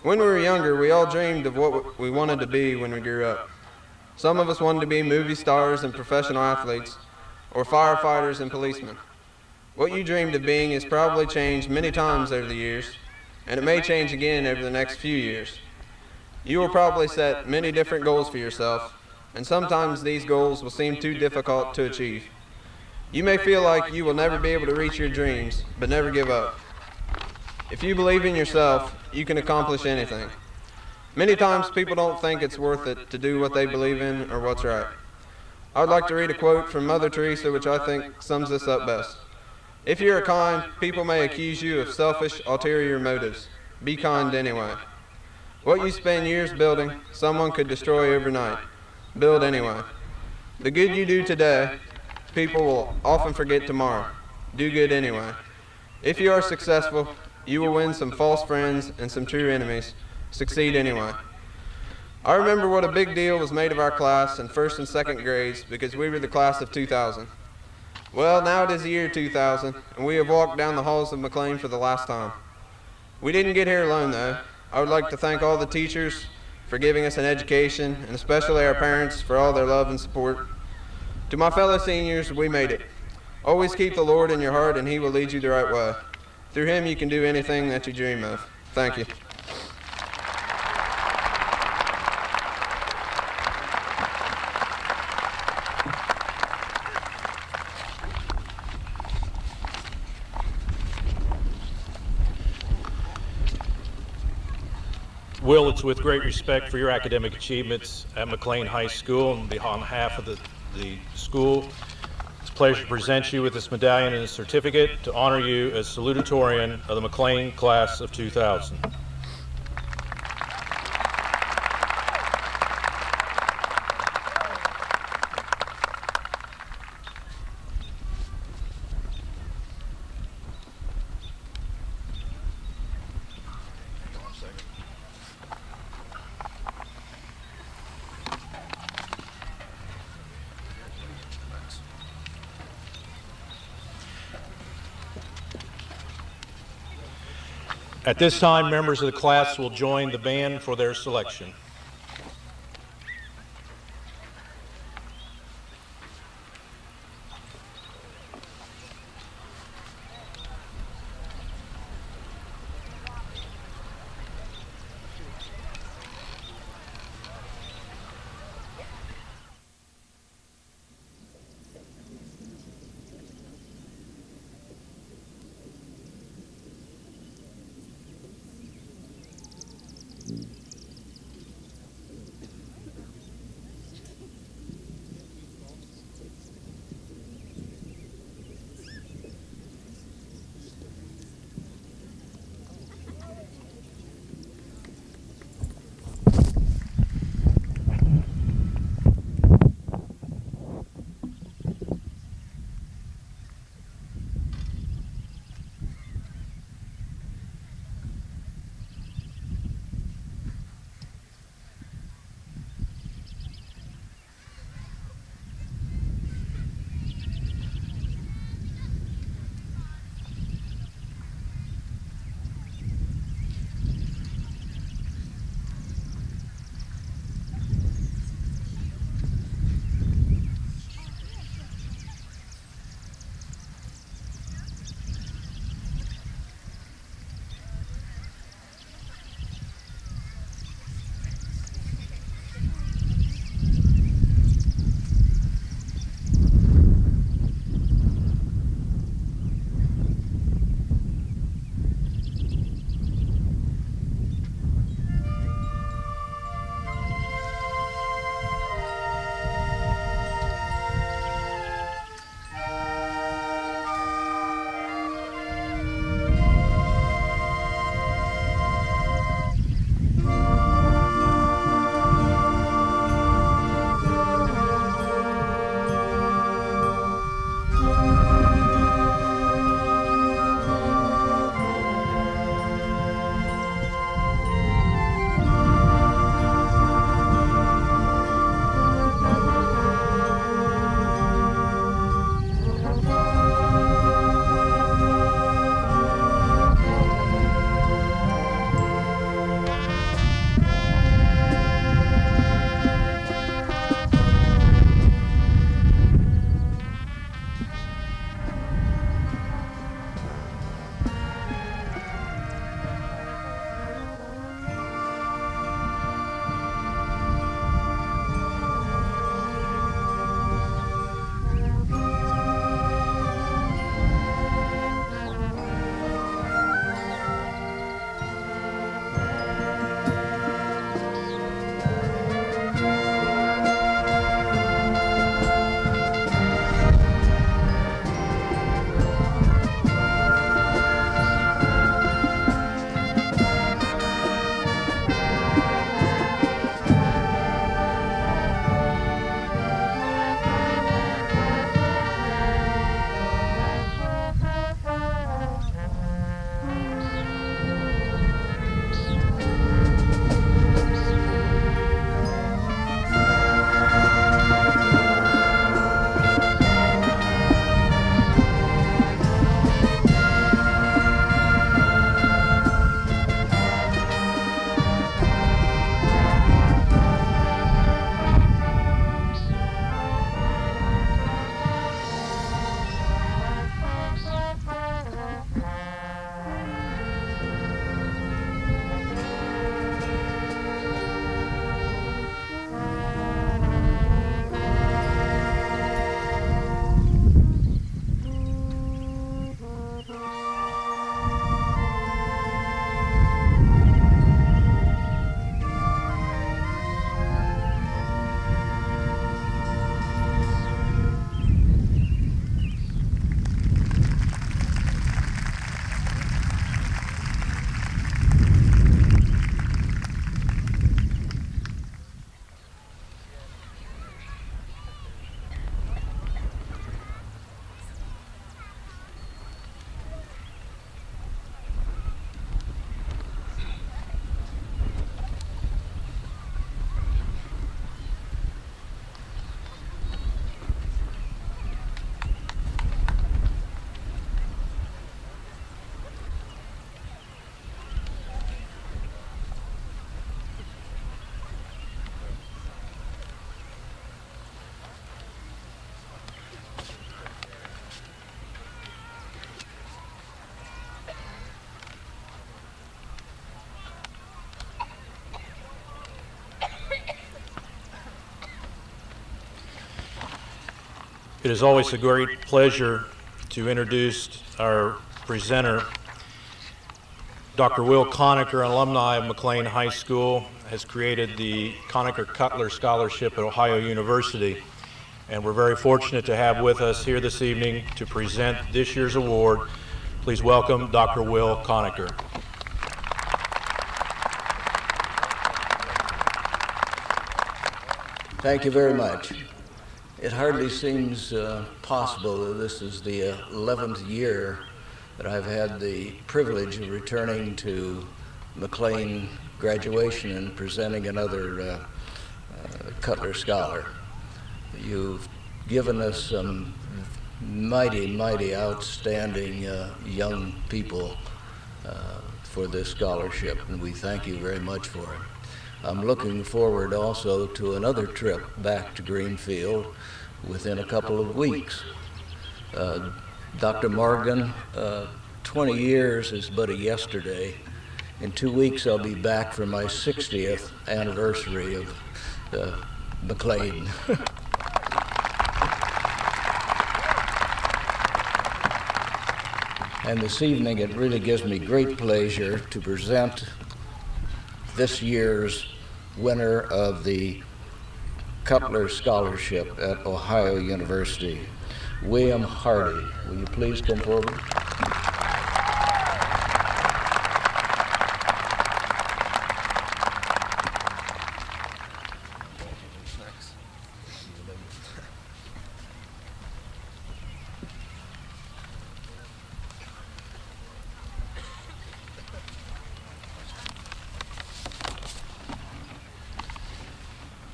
When we were younger, we all dreamed of what we wanted to be when we grew up. Some of us wanted to be movie stars and professional athletes, or firefighters and policemen. What you dreamed of being has probably changed many times over the years, and it may change again over the next few years. You will probably set many different goals for yourself, and sometimes these goals will seem too difficult to achieve. You may feel like you will never be able to reach your dreams, but never give up. If you believe in yourself, you can accomplish anything. Many times people don't think it's worth it to do what they believe in or what's right. I would like to read a quote from Mother Teresa which I think sums this up best. If you are kind, people may accuse you of selfish, ulterior motives. Be kind anyway. What you spend years building, someone could destroy overnight. Build anyway. The good you do today, people will often forget tomorrow. Do good anyway. If you are successful, you will win some false friends and some true enemies. Succeed anyway. I remember what a big deal was made of our class in first and second grades because we were the class of 2000. Well, now it is the year 2000, and we have walked down the halls of McClain for the last time. We didn't get here alone, though. I would like to thank all the teachers for giving us an education, and especially our parents for all their love and support. To my fellow seniors, we made it. Always keep the Lord in your heart, and He will lead you the right way. Through Him, you can do anything that you dream of. Thank you. Will, it's with great respect for your academic achievements at McClain High School and on behalf of the school, it's a pleasure to present you with this medallion and a certificate to honor you as salutatorian of the McClain class of 2000. At this time, members of the class will join the band for their selection. It is always a great pleasure to introduce our presenter. Dr. Will Conacher, an alumni of McClain High School, has created the Conacher-Cutler Scholarship at Ohio University. And we're very fortunate to have with us here this evening to present this year's award. Please welcome Dr. Will Conacher. Thank you very much. It hardly seems possible that this is the 11th year that I've had the privilege of returning to McClain graduation and presenting another Cutler Scholar. You've given us some mighty outstanding young people for this scholarship, and we thank you very much for it. I'm looking forward also to another trip back to Greenfield within a couple of weeks. Dr. Morgan, 20 years is but a yesterday. In 2 weeks I'll be back for my 60th anniversary of McClain. And this evening it really gives me great pleasure to present this year's winner of the Cutler Scholarship at Ohio University, William Hardy. Will you please come forward?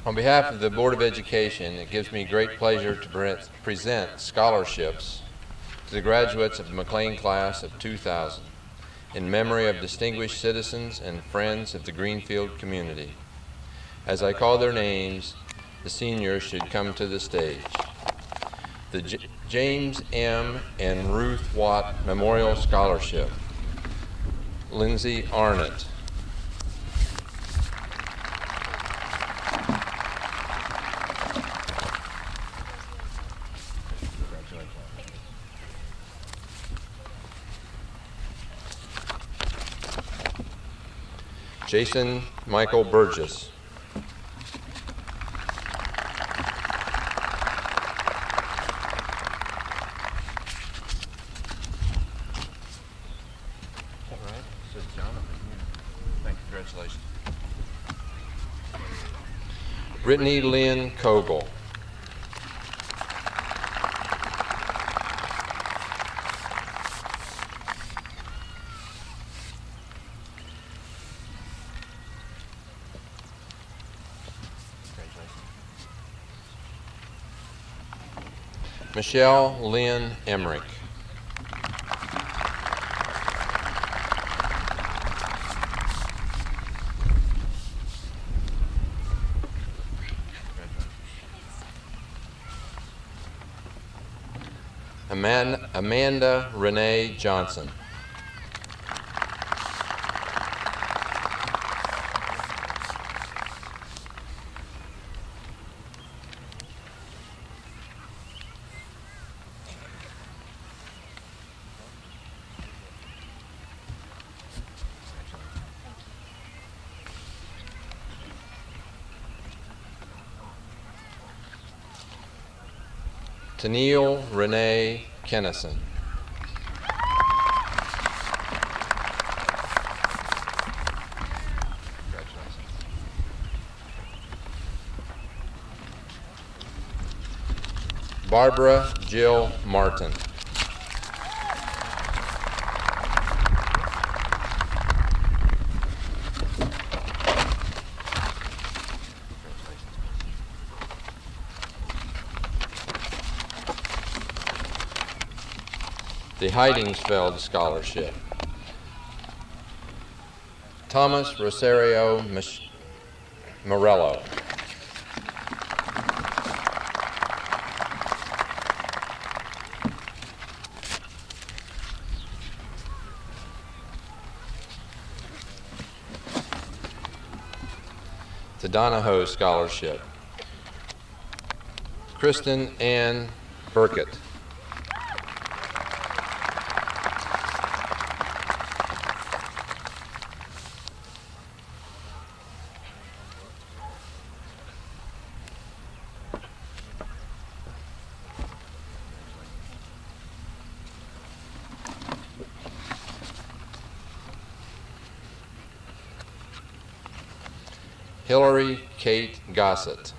On behalf of the Board of Education, it gives me great pleasure to present scholarships to the graduates of the McClain class of 2000 in memory of distinguished citizens and friends of the Greenfield community. As I call their names, the seniors should come to the stage. The James M. and Ruth Watt Memorial Scholarship, Lindsay Arnott. Jason Michael Burgess. Congratulations. Brittany Lynn Kogel. Michelle Lynn Emmerich. Amanda Renee Johnson. Tennille Renee Kennison. Barbara Jill Martin. The Heidingsfeld Scholarship, Thomas Rosario Morello. The Donahoe Scholarship, Kristen Ann Burkett. Hillary Kate Gossett.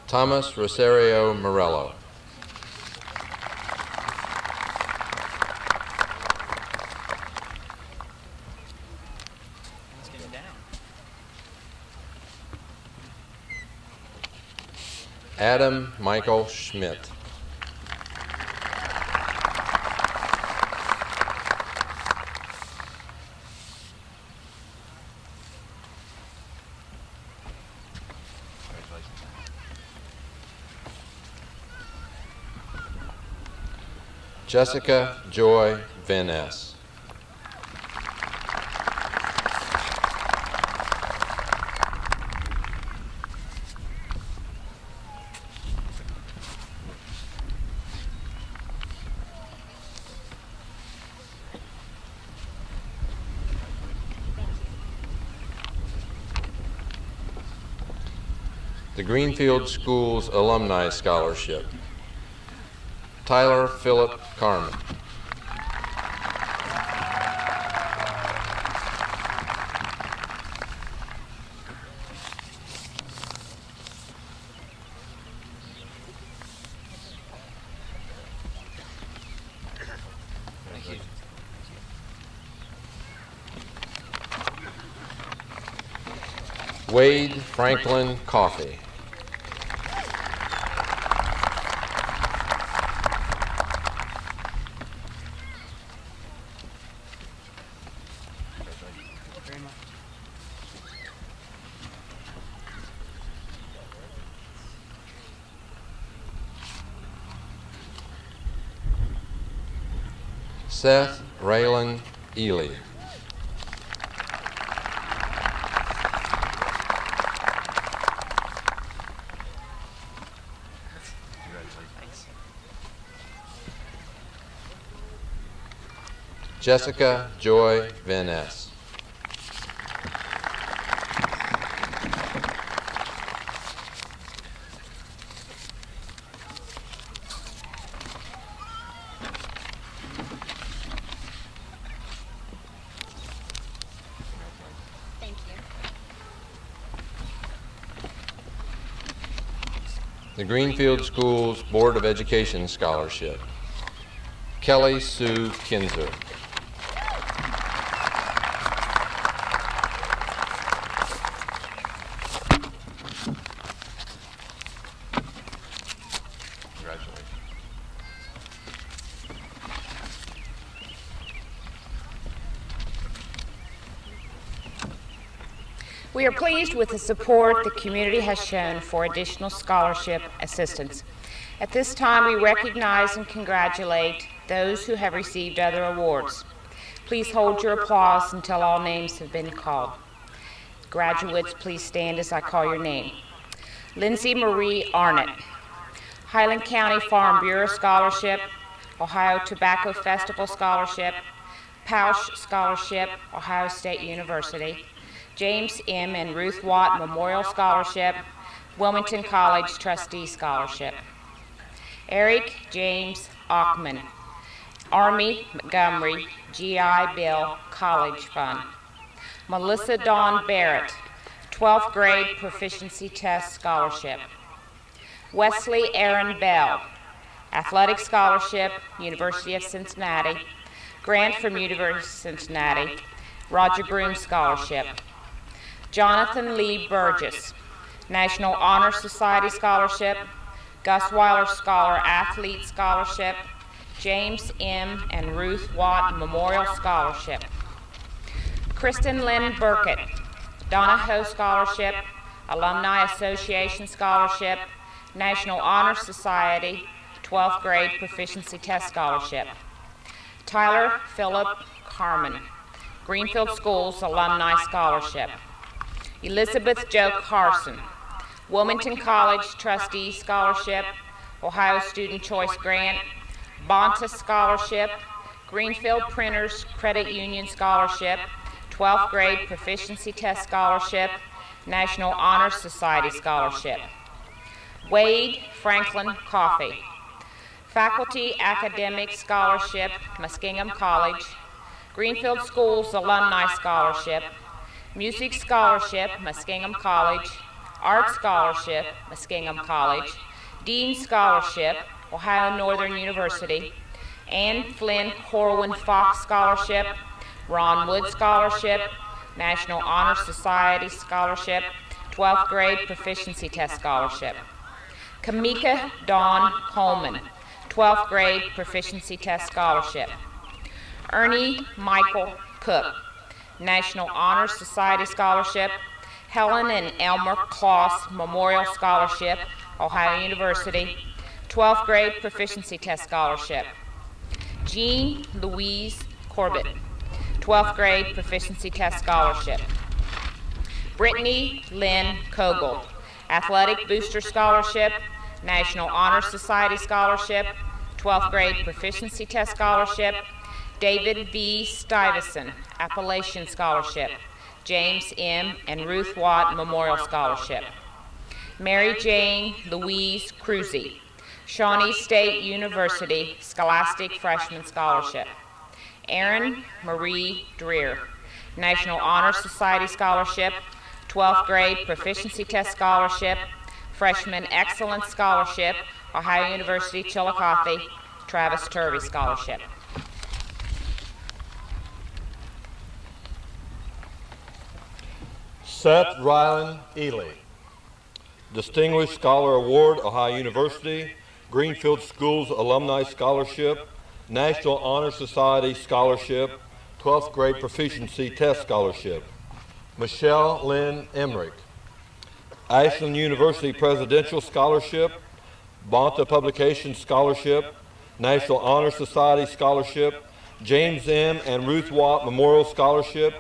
Thomas Rosario Morello. Adam Michael Schmidt. Jessica Joy Van Ness. The Greenfield Schools Alumni Scholarship. Tyler Philip Carmen. Wade Franklin Coffey. Seth Raylan Ely. Jessica Joy Van Ness. The Greenfield Schools Board of Education Scholarship. Kelly Sue Kinzer. Congratulations. We are pleased with the support the community has shown for additional scholarship assistance. At this time, we recognize and congratulate those who have received other awards. Please hold your applause until all names have been called. Graduates, please stand as I call your name. Lindsay Marie Arnott, Highland County Farm Bureau Scholarship, Ohio Tobacco Festival Scholarship, Pausch Scholarship, Ohio State University, James M. and Ruth Watt Memorial Scholarship, Wilmington College Trustee Scholarship. Eric James Ockman, Army Montgomery GI Bill College Fund. Melissa Dawn Barrett, 12th grade Proficiency Test Scholarship. Wesley Aaron Bell, Athletic Scholarship, University of Cincinnati, grant from University of Cincinnati, Roger Broom Scholarship. Jonathan Lee Burgess, National Honor Society Scholarship, Gus Weiler Scholar Athlete Scholarship, James M. and Ruth Watt Memorial Scholarship. Kristen Lynn Burkett, Donna Ho Scholarship, Alumni Association Scholarship, National Honor Society, 12th grade Proficiency Test Scholarship. Tyler Philip Carmen, Greenfield Schools Alumni Scholarship. Elizabeth Jo Carson, Wilmington College Trustee Scholarship, Ohio Student Choice Grant, Bonta Scholarship, Greenfield Printers Credit Union Scholarship, 12th grade Proficiency Test Scholarship, National Honor Society Scholarship. Wade Franklin Coffey, Faculty Academic Scholarship, Muskingum College, Greenfield Schools Alumni Scholarship, Music Scholarship, Muskingum College, Art Scholarship, Muskingum College, Dean Scholarship, Ohio Northern University, Anne Flynn Corwin Fox Scholarship, Ron Wood Scholarship, National Honor Society Scholarship, 12th grade Proficiency Test Scholarship. Kamika Dawn Coleman, 12th grade Proficiency Test Scholarship. Ernie Michael Cook, National Honor Society Scholarship, Helen and Elmer Kloss Memorial Scholarship, Ohio University, 12th grade Proficiency Test Scholarship. Jean Louise Corbett, 12th grade Proficiency Test Scholarship. Brittany Lynn Kogel, Athletic Booster Scholarship, National Honor Society Scholarship, 12th grade Proficiency Test Scholarship. David V. Stuyvesant, Appalachian Scholarship, James M. and Ruth Watt Memorial Scholarship. Mary Jane Louise Cruzy, Shawnee State University Scholastic Freshman Scholarship. Erin Marie Dreer, National Honor Society Scholarship, 12th grade Proficiency Test Scholarship, Freshman Excellence Scholarship, Ohio University Chillicothe, Travis Turvey Scholarship. Seth Rylan Ely, Distinguished Scholar Award, Ohio University, Greenfield Schools Alumni Scholarship, National Honor Society Scholarship, 12th grade Proficiency Test Scholarship. Michelle Lynn Emmerich, Ashland University Presidential Scholarship, Bonta Publication Scholarship, National Honor Society Scholarship, James M. and Ruth Watt Memorial Scholarship,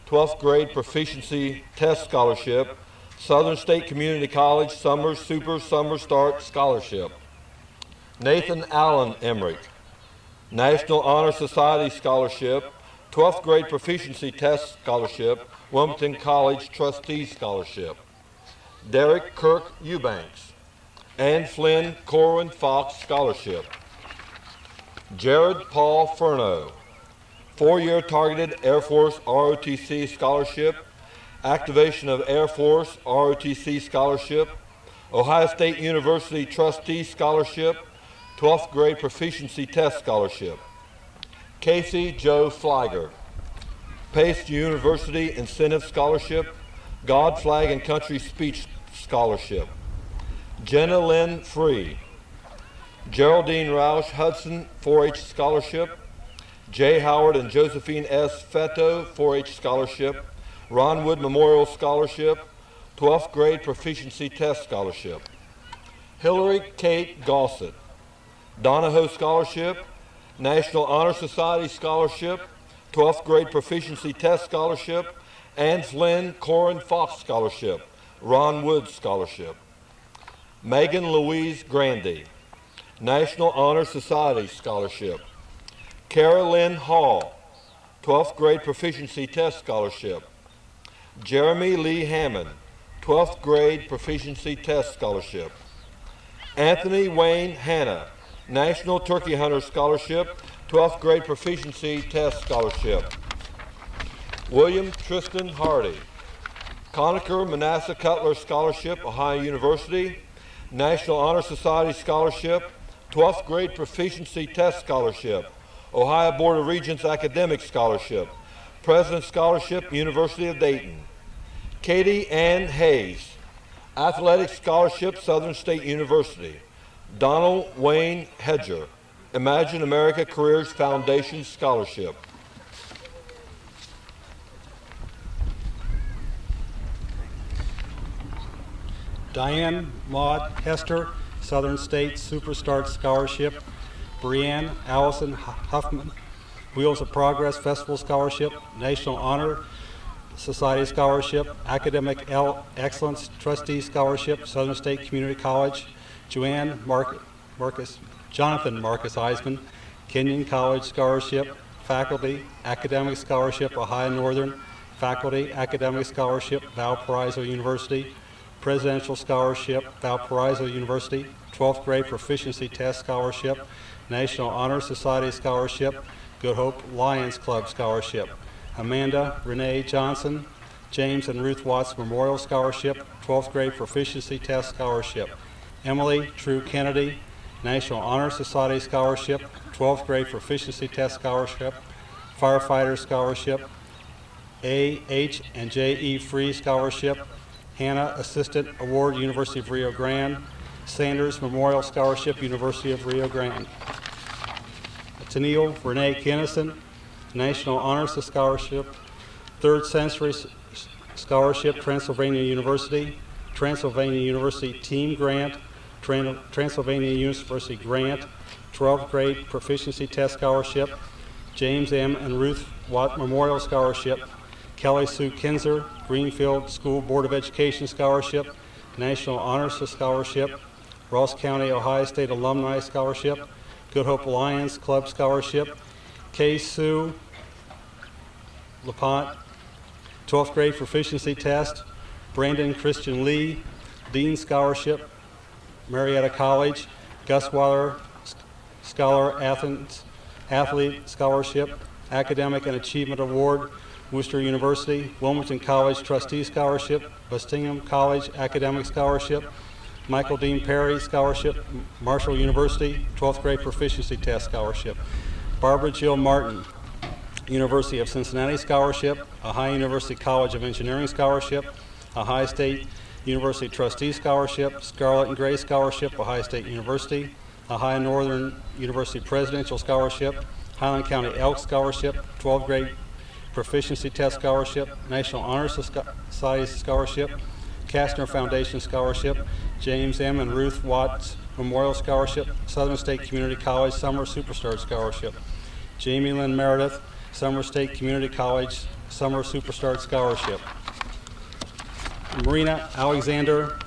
12th grade Proficiency Test Scholarship, Southern State Community College Summer Super Summer Start Scholarship. Nathan Allen Emmerich, National Honor Society Scholarship, 12th grade Proficiency Test Scholarship, Wilmington College Trustee Scholarship. Derek Kirk Eubanks, Anne Flynn Corwin Fox Scholarship. Jared Paul Furno, 4-year Targeted Air Force ROTC Scholarship, Activation of Air Force ROTC Scholarship, Ohio State University Trustee Scholarship, 12th grade Proficiency Test Scholarship. Casey Joe Flieger, Pace University Incentive Scholarship, God, Flag, and Country Speech Scholarship. Jenna Lynn Free, Geraldine Roush Hudson 4-H Scholarship, J. Howard and Josephine S. Fetto 4-H Scholarship, Ron Wood Memorial Scholarship, 12th grade Proficiency Test Scholarship. Hillary Kate Gossett, Donahoe Scholarship, National Honor Society Scholarship, 12th grade Proficiency Test Scholarship, Anne Flynn Corwin Fox Scholarship, Ron Wood Scholarship. Megan Louise Grandy, National Honor Society Scholarship. Kara Lynn Hall, 12th grade Proficiency Test Scholarship. Jeremy Lee Hammond, 12th grade Proficiency Test Scholarship. Anthony Wayne Hanna, National Turkey Hunter Scholarship, 12th grade Proficiency Test Scholarship. William Tristan Hardy, Conacher Manasseh Cutler Scholarship, Ohio University, National Honor Society Scholarship, 12th grade Proficiency Test Scholarship, Ohio Board of Regents Academic Scholarship, President's Scholarship, University of Dayton. Katie Ann Hayes, Athletic Scholarship, Southern State University. Donald Wayne Hedger, Imagine America Careers Foundation Scholarship. Diane Maud Hester, Southern State Superstar Scholarship. Brianne Allison Huffman, Wheels of Progress Festival Scholarship, National Honor Society Scholarship, Academic Excellence Trustee Scholarship, Southern State Community College. Jonathan Marcus Eisman, Kenyon College Scholarship. Faculty Academic Scholarship, Ohio Northern. Faculty Academic Scholarship, Valparaiso University. Presidential Scholarship, Valparaiso University. 12th Grade Proficiency Test Scholarship, National Honor Society Scholarship, Good Hope Lions Club Scholarship. Amanda Renee Johnson, James and Ruth Watts Memorial Scholarship, 12th Grade Proficiency Test Scholarship. Emily True Kennedy, National Honor Society Scholarship, 12th Grade Proficiency Test Scholarship. Firefighter Scholarship, A, H, and J, E Free Scholarship. Hannah Assistant Award, University of Rio Grande. Sanders Memorial Scholarship, University of Rio Grande. Tennille Renee Kennison, National Honors Scholarship, Third Century Scholarship, Transylvania University. Transylvania University Team Grant, Transylvania University Grant, 12th Grade Proficiency Test Scholarship. James M. and Ruth Watt Memorial Scholarship. Kelly Sue Kinzer, Greenfield School Board of Education Scholarship, National Honors Scholarship. Ross County, Ohio State Alumni Scholarship, Good Hope Lions Club Scholarship, Kay Sue LaPont, 12th Grade Proficiency Test, Brandon Christian Lee, Dean Scholarship, Marietta College, Gus Waller Scholar Athlete Scholarship, Academic and Achievement Award, Worcester University, Wilmington College Trustee Scholarship, Bustingham College Academic Scholarship, Michael Dean Perry Scholarship, Marshall University, 12th Grade Proficiency Test Scholarship. Barbara Jill Martin, University of Cincinnati Scholarship, Ohio University College of Engineering Scholarship, Ohio State University Trustee Scholarship, Scarlet and Gray Scholarship, Ohio State University, Ohio Northern University Presidential Scholarship, Highland County Elk Scholarship, 12th Grade Proficiency Test Scholarship, National Honor Society Scholarship, Kastner Foundation Scholarship, James M. and Ruth Watts Memorial Scholarship, Southern State Community College Summer Superstar Scholarship, Jamie Lynn Meredith, Summer State Community College Summer Superstar Scholarship, Marina Alexander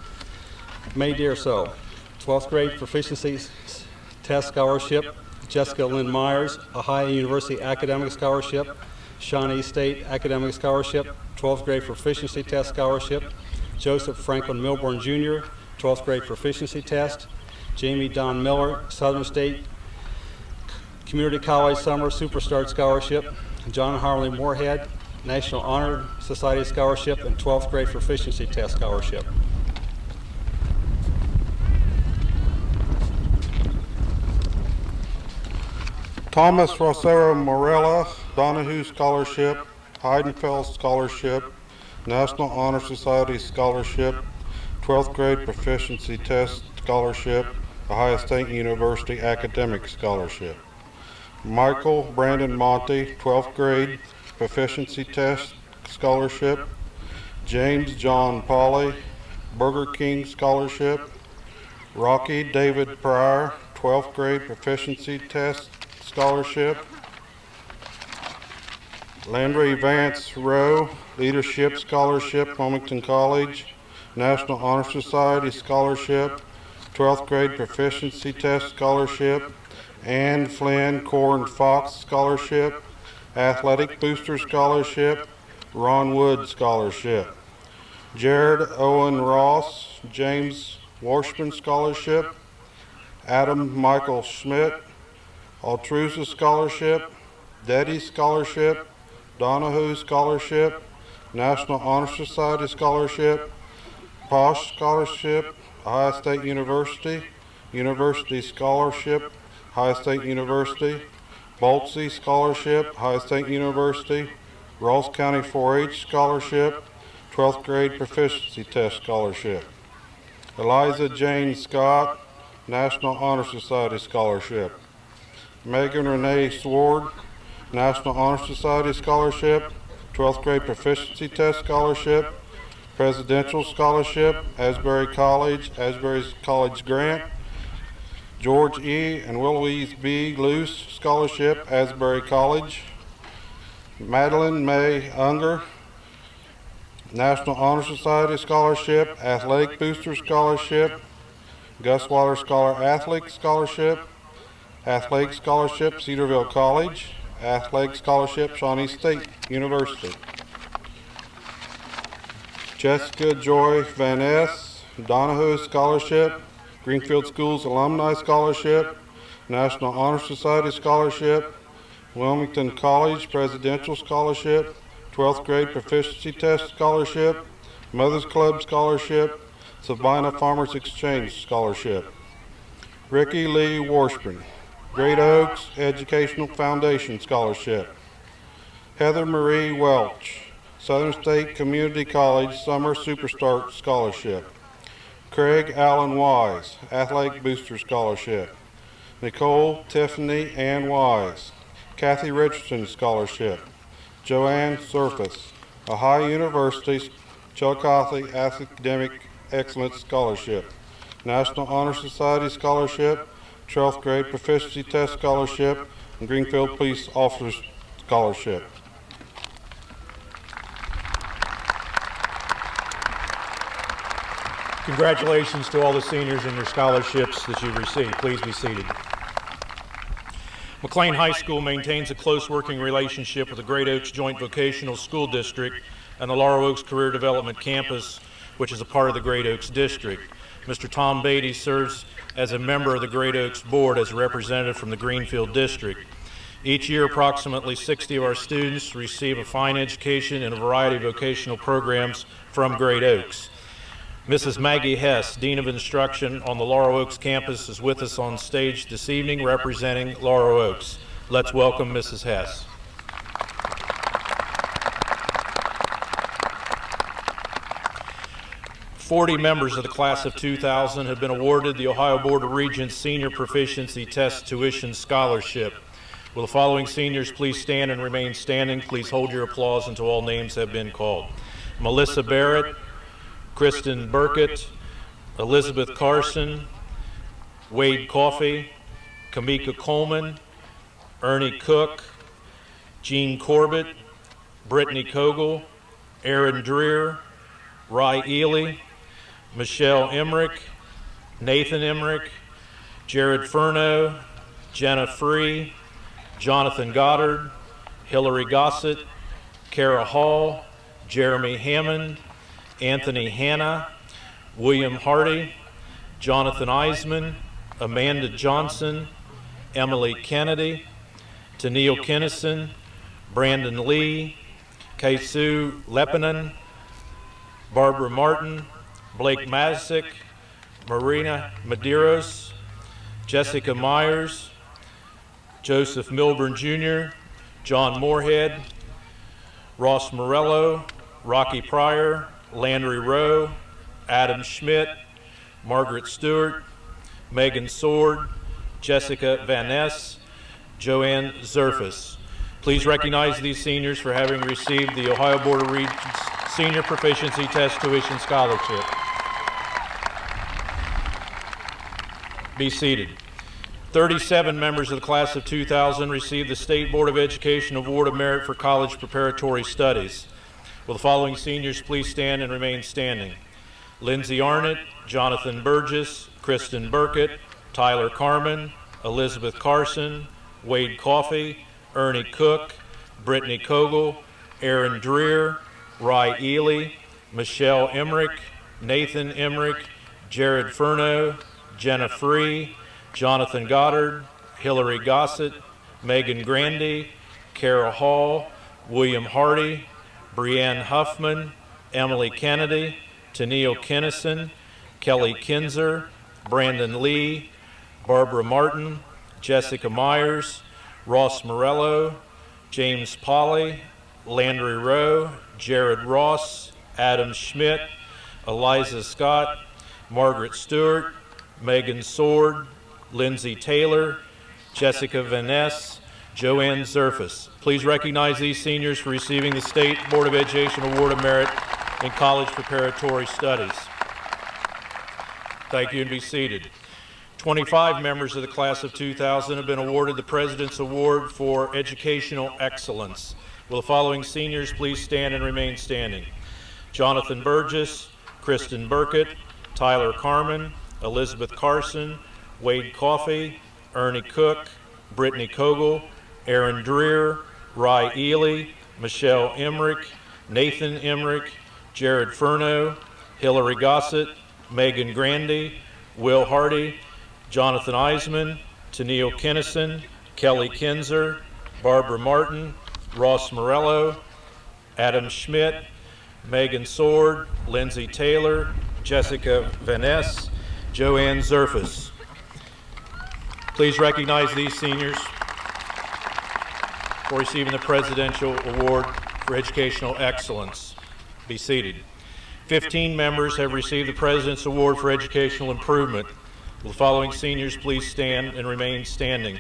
May Dearso, 12th Grade Proficiency Test Scholarship, Jessica Lynn Myers, Ohio University Academic Scholarship, Shawnee State Academic Scholarship, 12th Grade Proficiency Test Scholarship, Joseph Franklin Milburn Jr., 12th Grade Proficiency Test, Jamie Don Miller, Southern State Community College Summer Superstar Scholarship, John Harley Moorhead, National Honor Society Scholarship, and 12th Grade Proficiency Test Scholarship. Thomas Rosero Morella, Donahue Scholarship, Heidenfeld Scholarship, National Honor Society Scholarship, 12th Grade Proficiency Test Scholarship, Ohio State University Academic Scholarship. Michael Brandon Monty, 12th Grade Proficiency Test Scholarship. James John Pauley, Burger King Scholarship. Rocky David Pryor, 12th Grade Proficiency Test Scholarship. Landry Vance Rowe, Leadership Scholarship, Wilmington College, National Honor Society Scholarship, 12th Grade Proficiency Test Scholarship. Ann Flynn Corn Fox Scholarship, Athletic Booster Scholarship, Ron Wood Scholarship. Jared Owen Ross, James Washburn Scholarship, Adam Michael Schmidt, Altrusa Scholarship, Deddy Scholarship, Donahue Scholarship, National Honor Society Scholarship, Posh Scholarship, Ohio State University, University Scholarship, Ohio State University, Boltsy Scholarship, Ohio State University, Ross County 4-H Scholarship, 12th Grade Proficiency Test Scholarship. Eliza Jane Scott, National Honor Society Scholarship. Megan Renee Sword, National Honor Society Scholarship, 12th Grade Proficiency Test Scholarship. Presidential Scholarship, Asbury College, Asbury College Grant. George E. and Louise B. Luce Scholarship, Asbury College. Madeline May Unger, National Honor Society Scholarship, Athletic Booster Scholarship. Gus Waller Scholar Athlete Scholarship, Athletic Scholarship Cedarville College, Athletic Scholarship Shawnee State University. Jessica Joy Van Ness, Donahoe Scholarship, Greenfield Schools Alumni Scholarship, National Honor Society Scholarship, Wilmington College Presidential Scholarship, 12th Grade Proficiency Test Scholarship, Mothers Club Scholarship, Sabina Farmers Exchange Scholarship. Ricky Lee Washburn, Great Oaks Educational Foundation Scholarship. Heather Marie Welch, Southern State Community College Summer Superstar Scholarship. Craig Allen Wise, Athletic Booster Scholarship. Nicole Tiffany Ann Wise, Kathy Richardson Scholarship. Joanne Surface, Ohio University Chillicothe Academic Excellence Scholarship. National Honor Society Scholarship, 12th Grade Proficiency Test Scholarship, and Greenfield Police Officers Scholarship. Congratulations to all the seniors and your scholarships that you've received. Please be seated. McClain High School maintains a close working relationship with the Great Oaks Joint Vocational School District and the Laurel Oaks Career Development Campus, which is a part of the Great Oaks District. Mr. Tom Beatty serves as a member of the Great Oaks Board as a representative from the Greenfield District. Each year, approximately 60 of our students receive a fine education in a variety of vocational programs from Great Oaks. Mrs. Maggie Hess, Dean of Instruction on the Laurel Oaks campus, is with us on stage this evening representing Laurel Oaks. Let's welcome Mrs. Hess. "40 members of the class of 2000 have been awarded the Ohio Board of Regents Senior Proficiency Test Tuition Scholarship. Will the following seniors please stand and remain standing? Please hold your applause until all names have been called. Melissa Barrett, Kristen Burkett, Elizabeth Carson, Wade Coffey, Kamika Coleman, Ernie Cook, Jean Corbett, Brittany Kogel, Aaron Dreer, Rye Ely, Michelle Emmerich, Nathan Emmerich, Jared Furno, Jenna Free, Jonathan Goddard, Hillary Gossett, Kara Hall, Jeremy Hammond, Anthony Hanna, William Hardy, Jonathan Eisman, Amanda Johnson, Emily Kennedy, Tennille Kennison, Brandon Lee, Kaisu Leppinen, Barbara Martin, Blake Masick, Marina Medeiros, Jessica Myers, Joseph Milburn Jr., John Moorhead, Ross Morello, Rocky Pryor, Landry Rowe, Adam Schmidt, Margaret Stewart, Megan Sword, Jessica Van Ness, Joanne Zerfus. Please recognize these seniors for having received the Ohio Board of Regents Senior Proficiency Test Tuition Scholarship. Be seated. 37 members of the class of 2000 received the State Board of Education Award of Merit for College Preparatory Studies. Will the following seniors please stand and remain standing? Lindsay Arnott, Jonathan Burgess, Kristen Burkett, Tyler Carmen, Elizabeth Carson, Wade Coffey, Ernie Cook, Brittany Kogel, Aaron Dreer, Rye Ely, Michelle Emmerich, Nathan Emmerich, Jared Furno, Jenna Free, Jonathan Goddard, Hillary Gossett, Megan Grandy, Kara Hall, William Hardy, Brianne Huffman, Emily Kennedy, Tennille Kennison, Kelly Kinzer, Brandon Lee, Barbara Martin, Jessica Myers, Ross Morello, James Polly, Landry Rowe, Jared Ross, Adam Schmidt, Eliza Scott, Margaret Stewart, Megan Sword, Lindsay Taylor, Jessica Van Ness, Joanne Zerfus. Please recognize these seniors for receiving the State Board of Education Award of Merit in college preparatory studies. Thank you, and be seated. 25 members of the class of 2000 have been awarded the President's Award for Educational Excellence. Will the following seniors please stand and remain standing? Jonathan Burgess, Kristen Burkett, Tyler Carmen, Elizabeth Carson, Wade Coffey, Ernie Cook, Brittany Kogel, Aaron Dreer, Rye Ely, Michelle Emmerich, Nathan Emmerich, Jared Furno, Hillary Gossett, Megan Grandy, Will Hardy, Jonathan Eisman, Tennille Kennison, Kelly Kinzer, Barbara Martin, Ross Morello, Adam Schmidt, Megan Sword, Lindsay Taylor, Jessica Van Ness, Joanne Zerfus. Please recognize these seniors for receiving the Presidential Award for Educational Excellence. Be seated. 15 members have received the President's Award for Educational Improvement. Will the following seniors please stand and remain standing?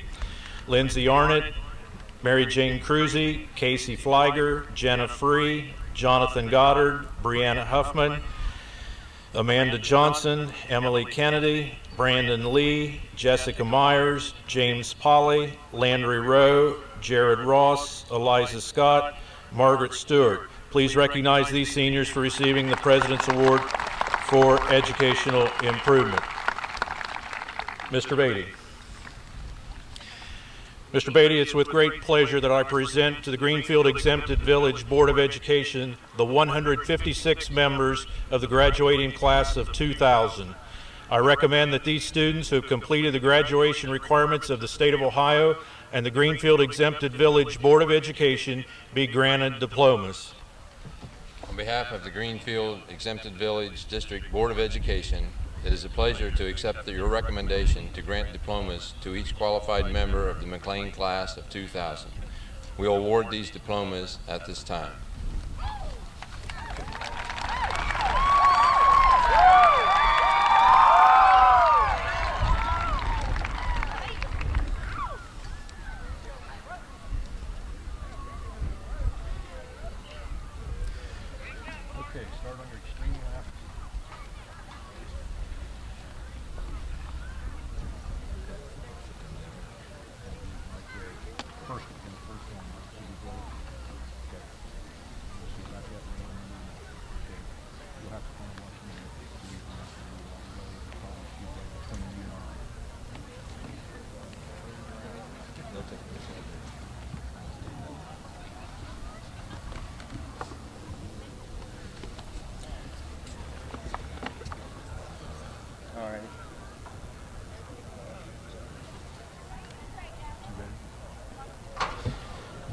Lindsay Arnott, Mary Jane Cruzy, Casey Fliger, Jenna Free, Jonathan Goddard, Brianna Huffman, Amanda Johnson, Emily Kennedy, Brandon Lee, Jessica Myers, James Polly, Landry Rowe, Jared Ross, Eliza Scott, Margaret Stewart. Please recognize these seniors for receiving the President's Award for Educational Improvement. Mr. Beatty. Mr. Beatty, it's with great pleasure that I present to the Greenfield Exempted Village Board of Education the 156 members of the graduating class of 2000. I recommend that these students who have completed the graduation requirements of the state of Ohio and the Greenfield Exempted Village Board of Education be granted diplomas. On behalf of the Greenfield Exempted Village District Board of Education, it is a pleasure to accept your recommendation to grant diplomas to each qualified member of the McClain class of 2000. We will award these diplomas at this time. Okay, start on your extreme left. First one. Okay. See about that. Okay. You'll have to find one from all right.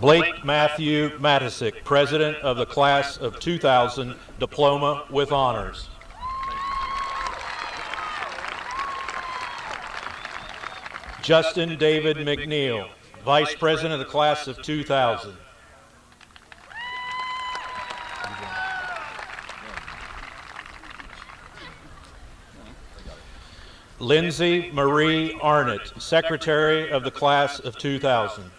Blake Matthew Matisick, President of the Class of 2000, Diploma with Honors. Justin David McNeil, Vice President of the Class of 2000. Lindsay Marie Arnott, Secretary of the Class of 2000.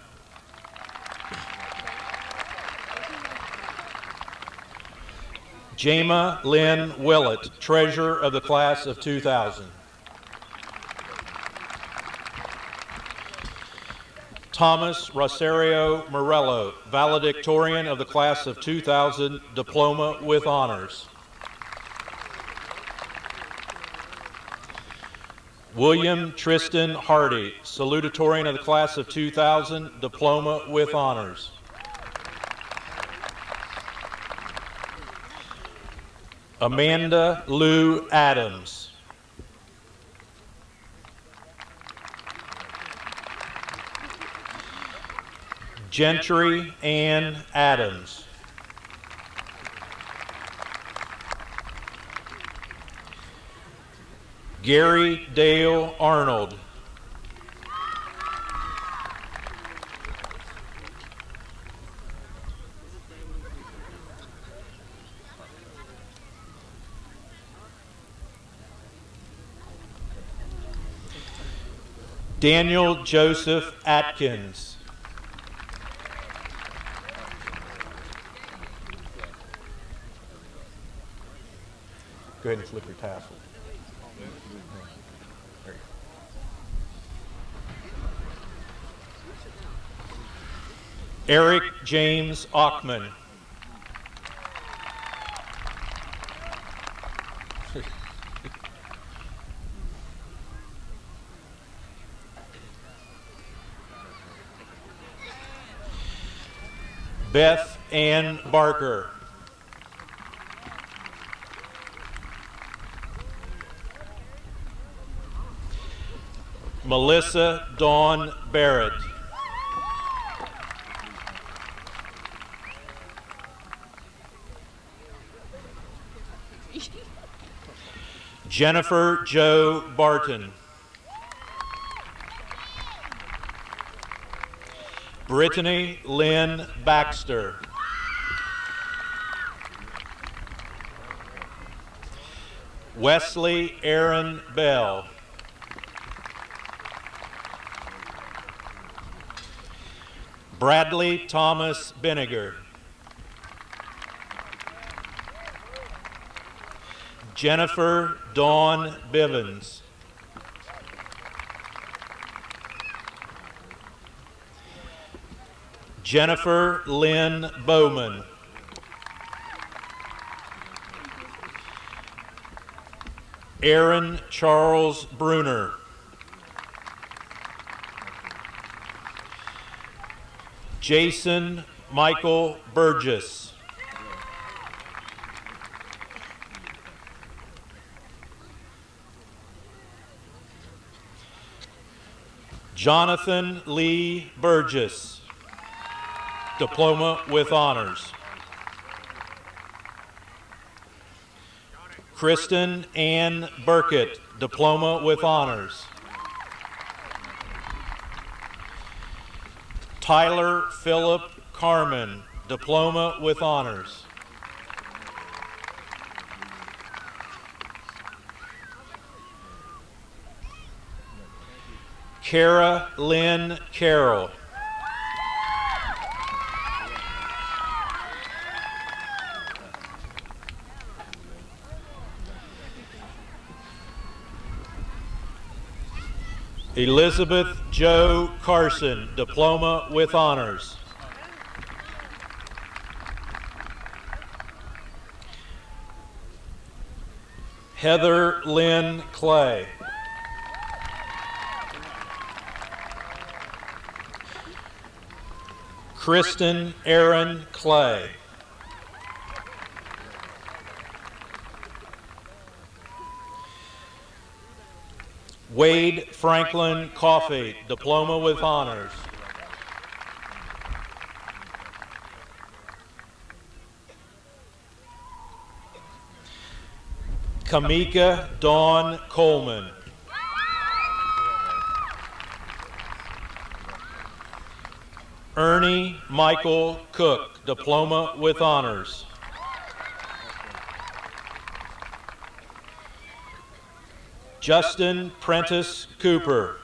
Jama Lynn Willett, Treasurer of the Class of 2000. Thomas Rosario Morello, Valedictorian of the Class of 2000, Diploma with Honors. William Tristan Hardy, Salutatorian of the Class of 2000, Diploma with Honors. Amanda Lou Adams. Gentry Ann Adams. Gary Dale Arnold. Daniel Joseph Atkins. ahead and flip your tassel. There you go. Eric James Ockman. Beth Ann Barker. Melissa Dawn Barrett. Jennifer Jo Barton. Brittany Lynn Baxter. Wesley Aaron Bell. Bradley Thomas Benniger. Jennifer Dawn Bivens. Jennifer Lynn Bowman. Aaron Charles Bruner. Jason Michael Burgess. Jonathan Lee Burgess, Diploma with Honors. Kristen Ann Burkett, Diploma with Honors. Tyler Philip Carmen, Diploma with Honors. Kara Lynn Carroll. Elizabeth Jo Carson, Diploma with Honors. Heather Lynn Clay. Kristen Aaron Clay. Wade Franklin Coffey, Diploma with Honors. Kamika Dawn Coleman. Ernie Michael Cook, Diploma with Honors. Justin Prentice Cooper.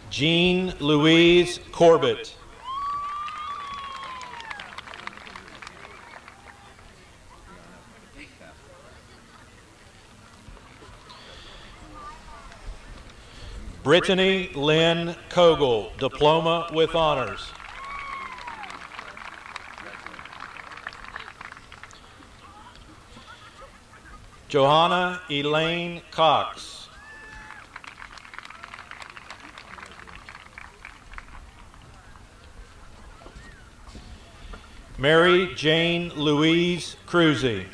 Jean Louise Corbett. Brittany Lynn Kogel, Diploma with Honors. Johanna Elaine Cox. Mary Jane Louise Cruzy.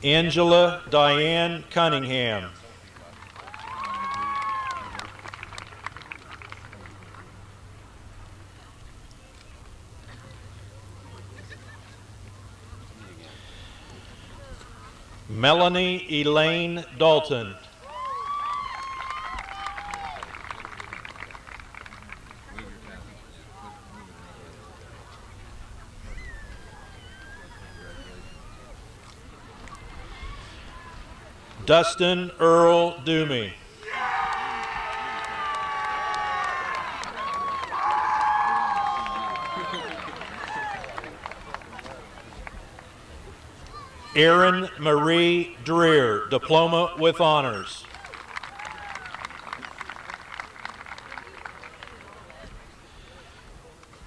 Angela Diane Cunningham. Melanie Elaine Dalton. Dustin Earl Doomey. Erin Marie Dreer, Diploma with Honors.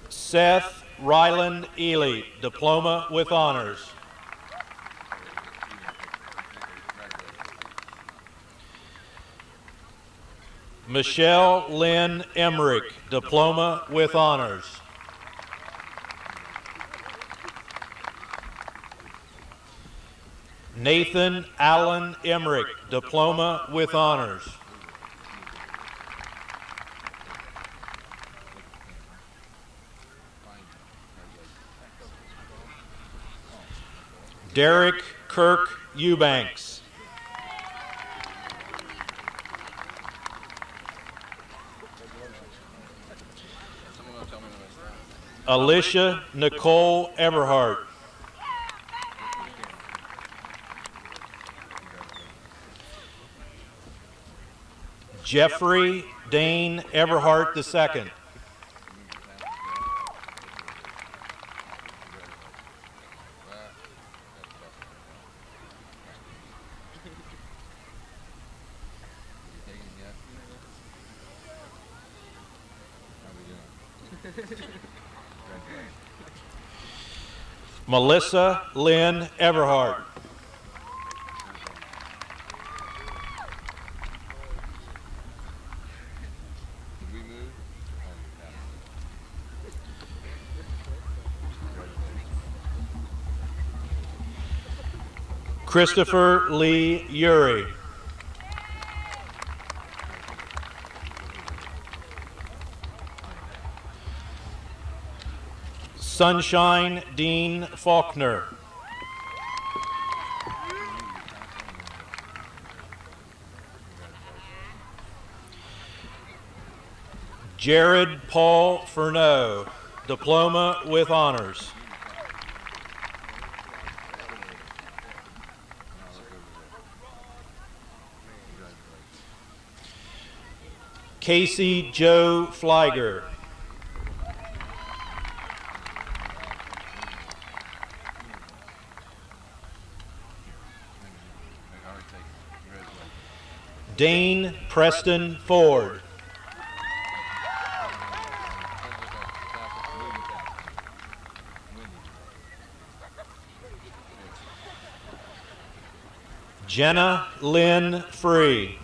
Seth Ryland Ely, Diploma with Honors. Michelle Lynn Emmerich, Diploma with Honors. Nathan Allen Emmerich, Diploma with Honors. Derek Kirk Eubanks. Alicia Nicole Everhart. Jeffrey Dane Everhart II. Melissa Lynn Everhart. Christopher Lee Urey. Sunshine Dean Faulkner. Jared Paul Furneaux, Diploma with Honors. Casey Joe Flieger. Dane Preston Ford. Jenna Lynn Free.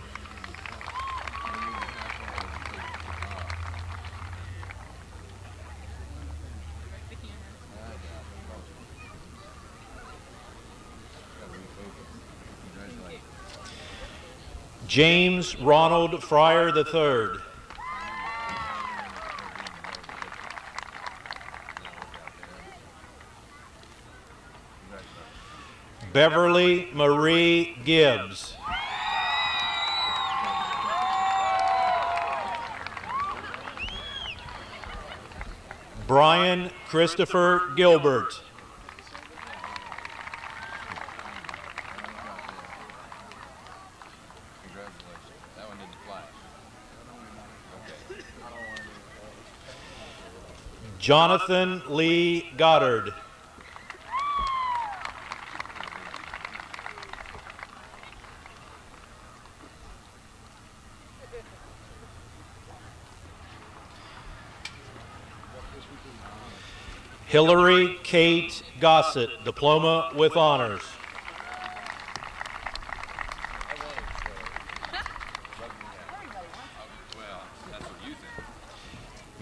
James Ronald Fryer III. Beverly Marie Gibbs. Brian Christopher Gilbert. Jonathan Lee Goddard. Hillary Kate Gossett, Diploma with Honors.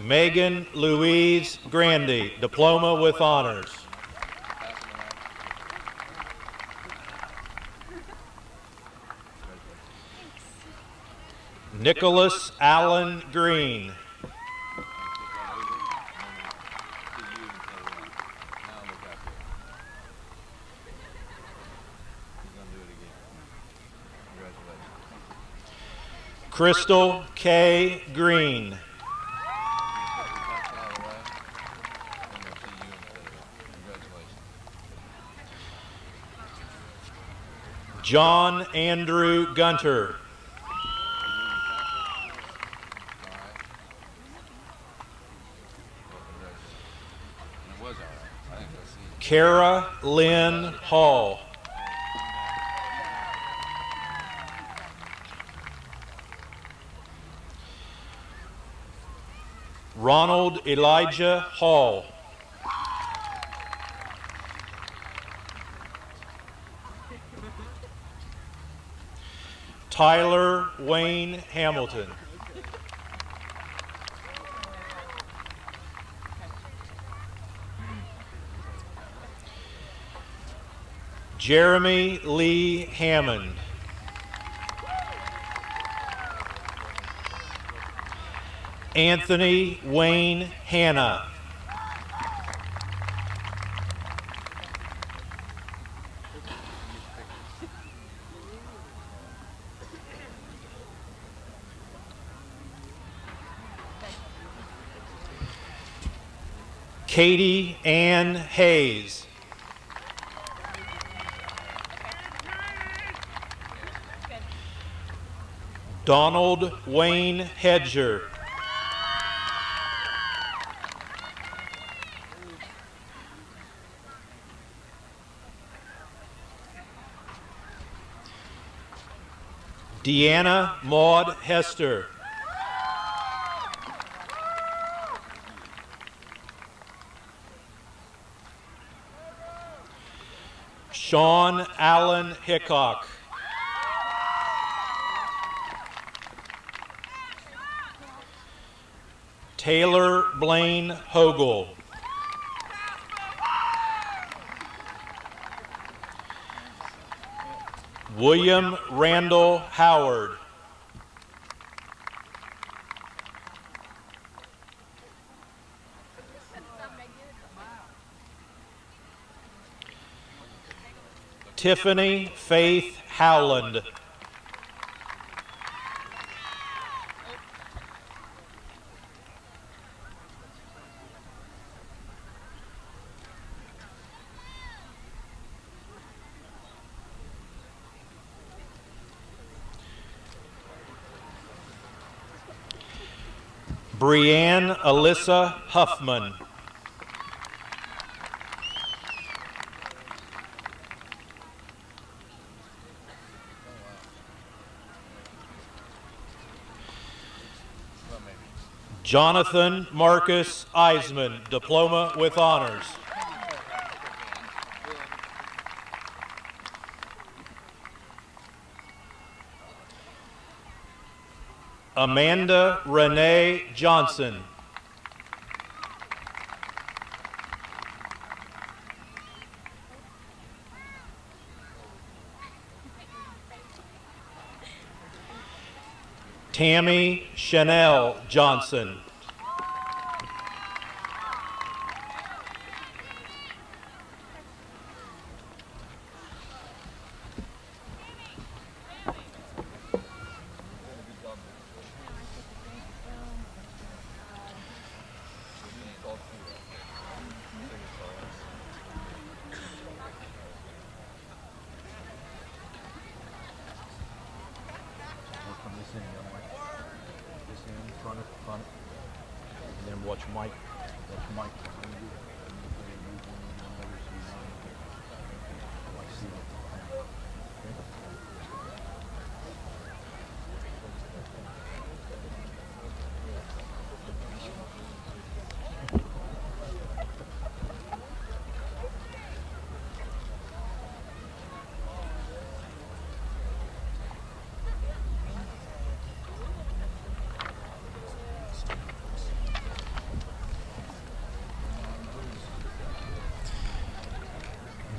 Megan Louise Grandy, Diploma with Honors. Nicholas Allen Green. Crystal K. Green. John Andrew Gunter. Kara Lynn Hall. Ronald Elijah Hall. Tyler Wayne Hamilton. Jeremy Lee Hammond. Anthony Wayne Hanna. Katie Ann Hayes. Donald Wayne Hedger. Deanna Maud Hester. Sean Allen Hickok. Taylor Blaine Hogle. William Randall Howard. Tiffany Faith Howland. Brianne Alyssa Huffman. Jonathan Marcus Eisman, Diploma with Honors. Amanda Renee Johnson. Tammy Chanel Johnson.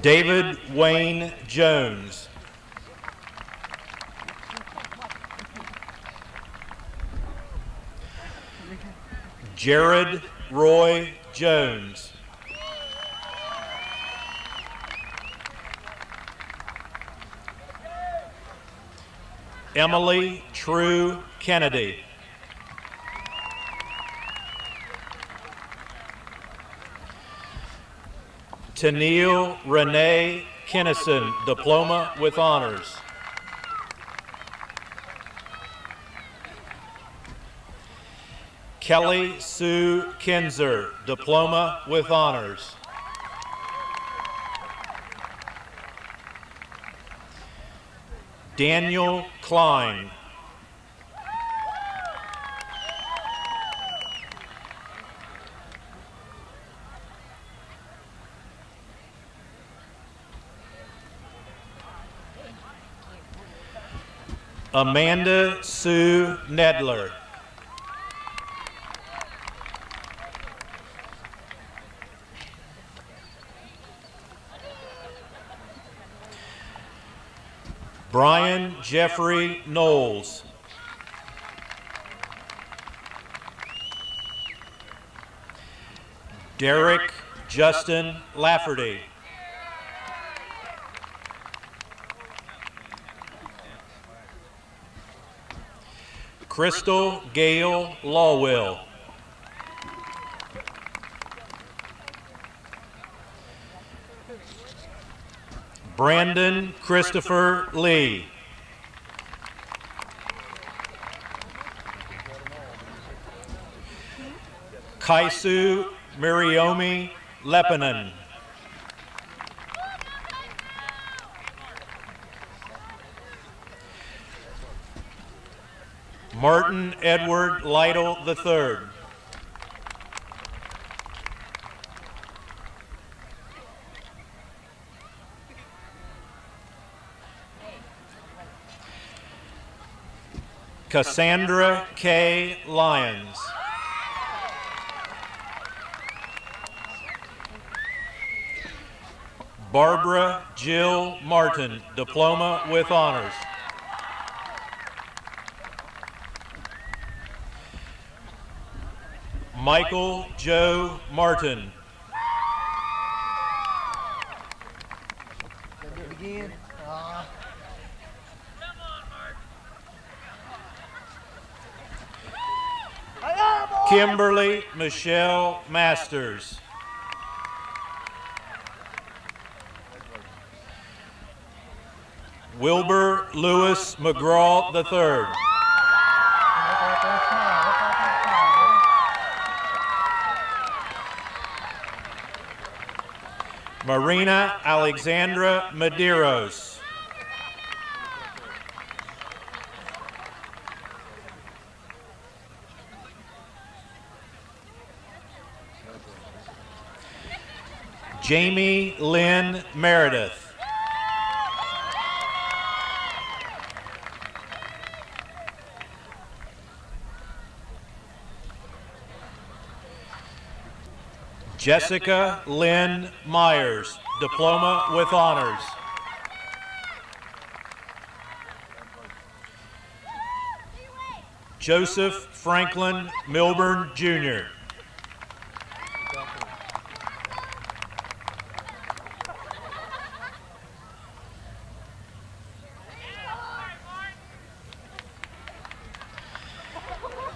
David Wayne Jones. Jared Roy Jones. Emily True Kennedy. Tennille Renee Kinnison, diploma with honors. Kelly Sue Kinzer, diploma with honors. Daniel Klein. Amanda Sue Nedler. Brian Jeffrey Knowles. Derek Justin Lafferty. Crystal Gail Lawwill. Brandon Christopher Lee. Kaisu Miriomi Leppinen. Martin Edward Lytle III. Cassandra K. Lyons. Barbara Jill Martin, diploma with honors. Michael Joe Martin. Kimberly Michelle Masters. Wilbur Lewis McGraw III. Marina Alexandra Medeiros. Jamie Lynn Meredith. Jessica Lynn Myers, diploma with honors. Joseph Franklin Milburn, Jr.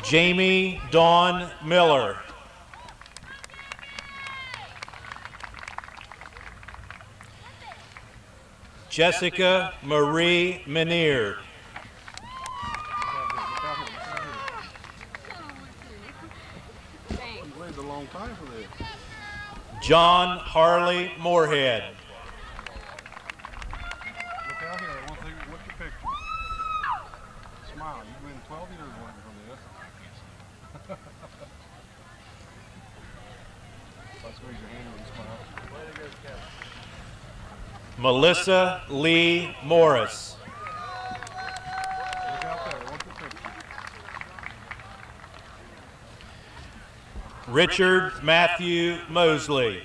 Jamie Dawn Miller. Jessica Marie Menier. You waited a long time for this. John Harley Moorhead. Look out here. I want to see what's your picture. Smile. You've been 12 years working for this. Let's raise your hand and smile. Melissa Lee Morris. Look out there. What's your picture? Richard Matthew Mosley.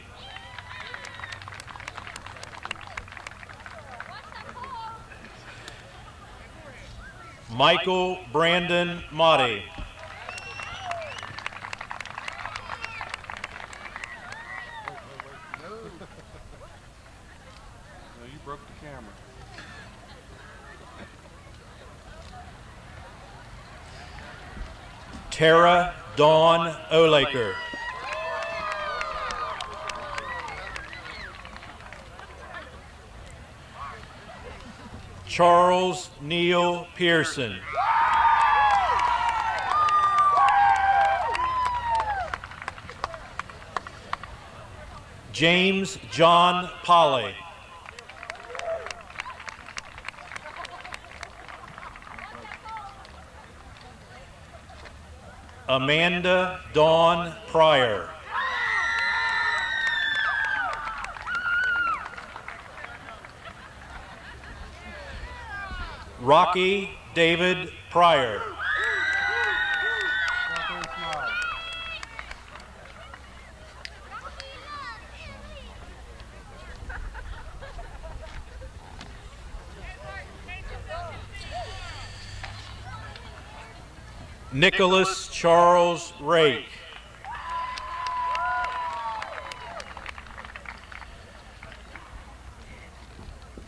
Michael Brandon Motti. You broke the camera. Tara Dawn Olaker. Charles Neil Pearson. James John Polly. Amanda Dawn Pryor. Rocky David Pryor. Nicholas Charles Rake.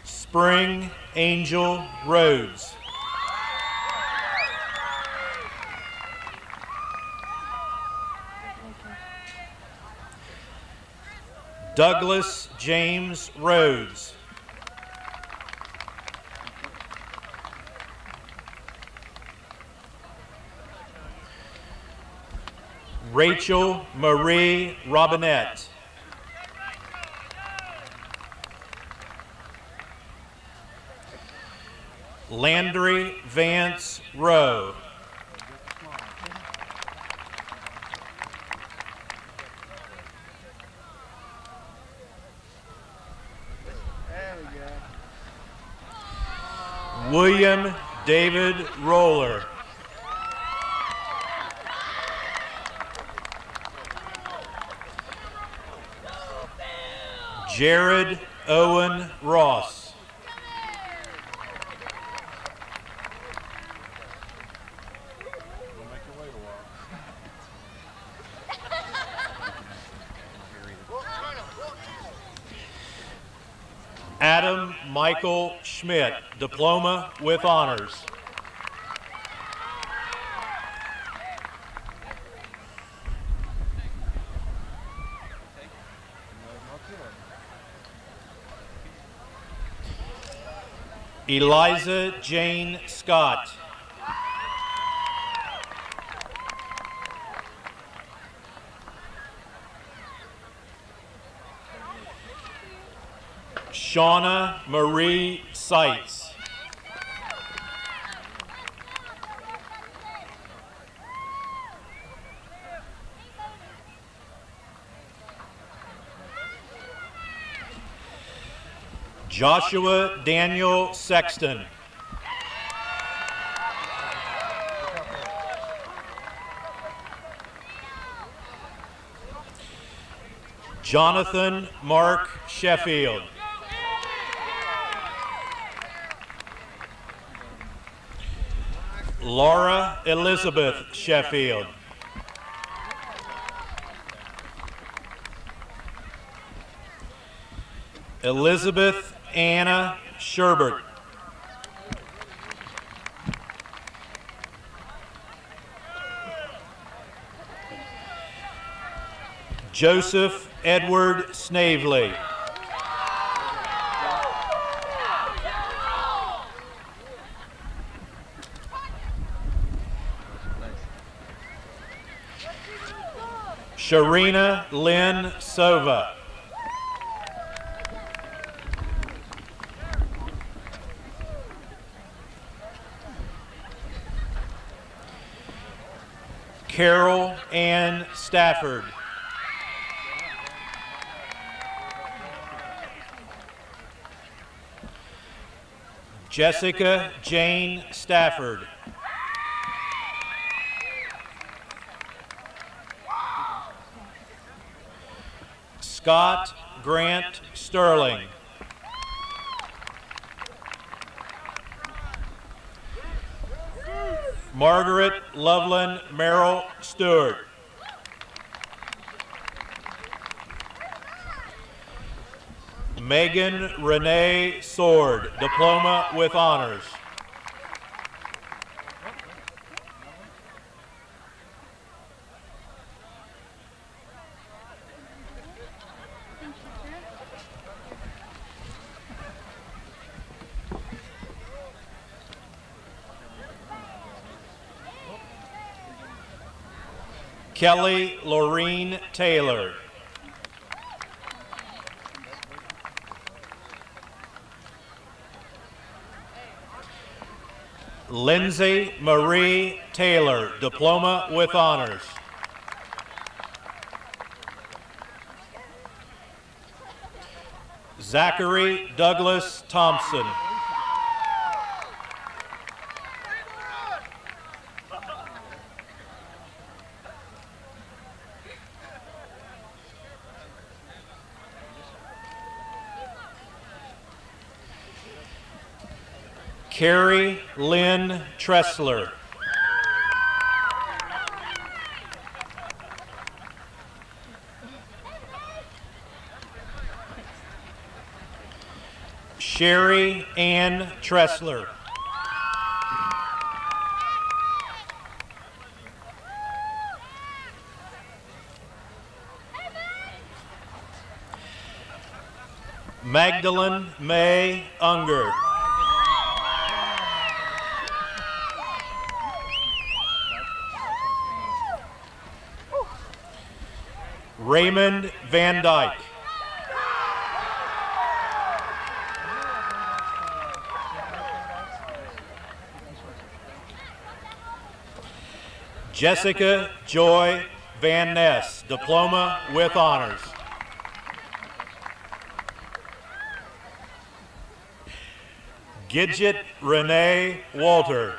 Spring Angel Rhodes. Douglas James Rhodes. Rachel Marie Robinette. Landry Vance Rowe. William David Roller. Jared Owen Ross. Adam Michael Schmidt, diploma with honors. Eliza Jane Scott. Shauna Marie Seitz. Joshua Daniel Sexton. Jonathan Mark Sheffield. Laura Elizabeth Sheffield. Elizabeth Anna Sherbert. Joseph Edward Snavely. Sharina Lynn Sova. Carol Ann Stafford. Jessica Jane Stafford. Scott Grant Sterling. Margaret Loveland Merrill Stewart. Megan Renee Sword, diploma with honors. Kelly Laureen Taylor. Lindsay Marie Taylor, diploma with honors. Zachary Douglas Thompson. Carrie Lynn Tressler. Sherry Ann Tressler. Magdalene May Unger. Raymond Van Dyke. Jessica Joy Van Ness, diploma with honors. Gidget Renee Walter.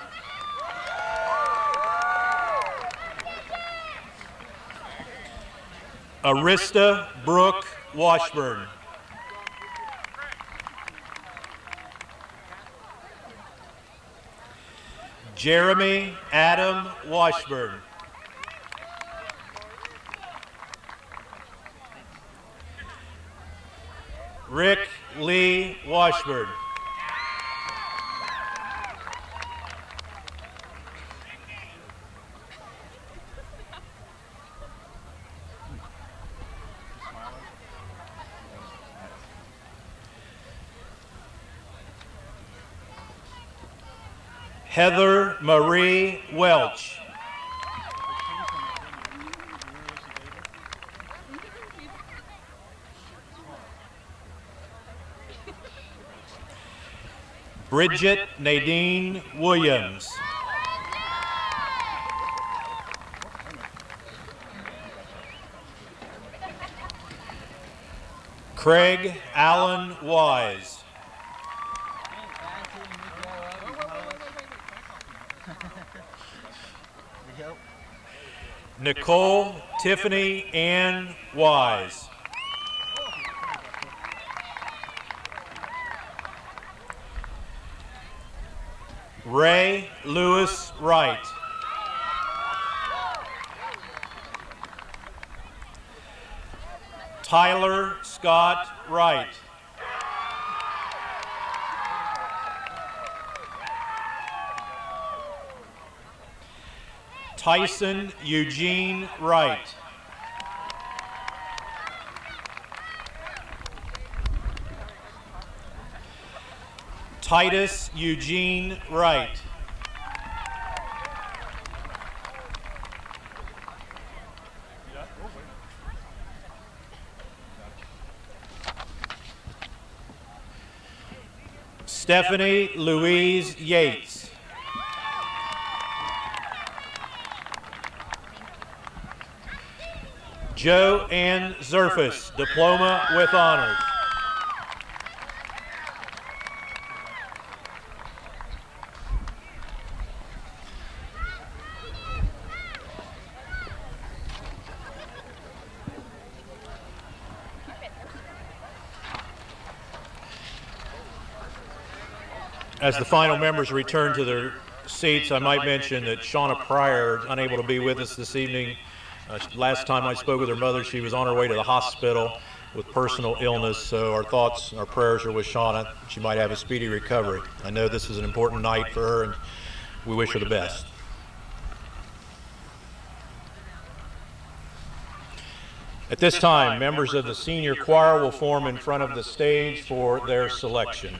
Arista Brooke Washburn. Jeremy Adam Washburn. Rick Lee Washburn. Heather Marie Welch. Bridget Nadine Williams. Craig Allen Wise. Nicole Tiffany Ann Wise. Ray Lewis Wright. Tyler Scott Wright. Tyson Eugene Wright. Titus Eugene Wright. Stephanie Louise Yates. Joe Ann Zerfus, diploma with honors. As the final members return to their seats, I might mention that Shauna Pryor is unable to be with us this evening. Last time I spoke with her mother, she was on her way to the hospital with personal illness, so our thoughts, our prayers are with Shauna. She might have a speedy recovery. I know this is an important night for her, and we wish her the best. At this time, members of the senior choir will form in front of the stage for their selection.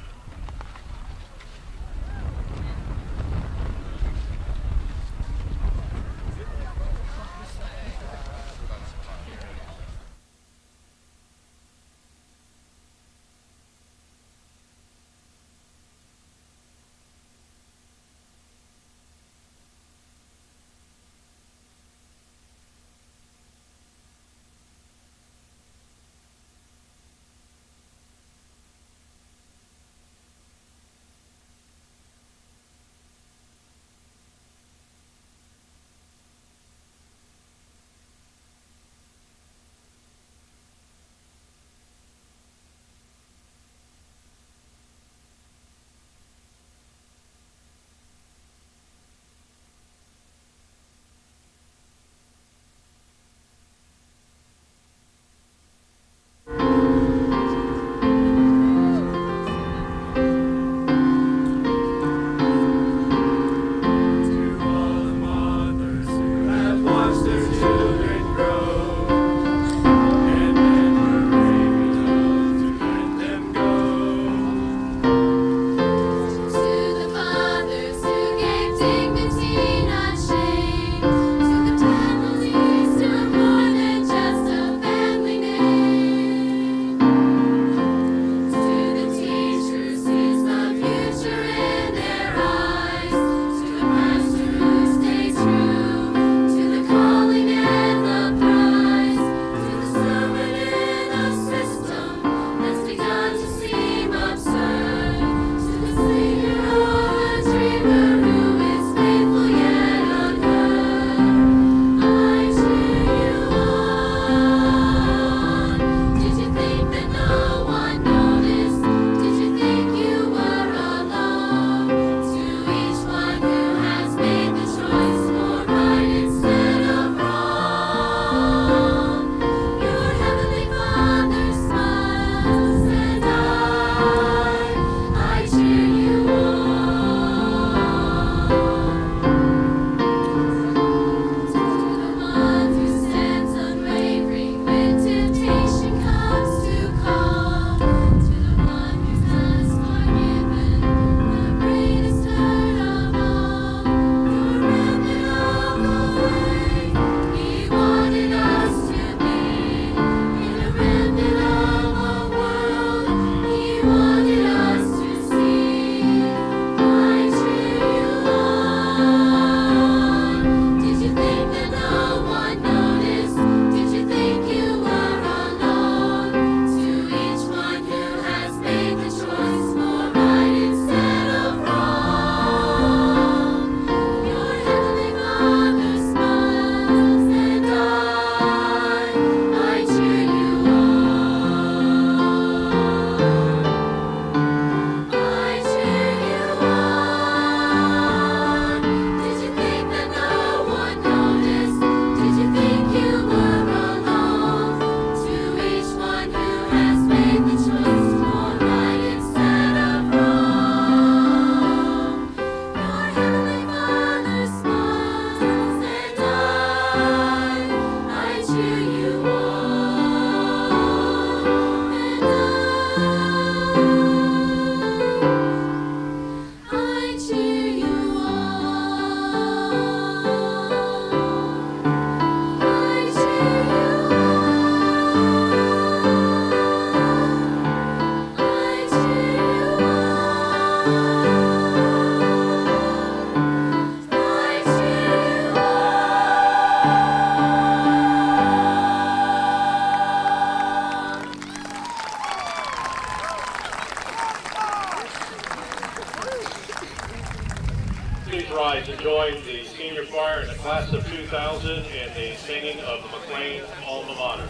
2000 and the singing of the McClain alma mater,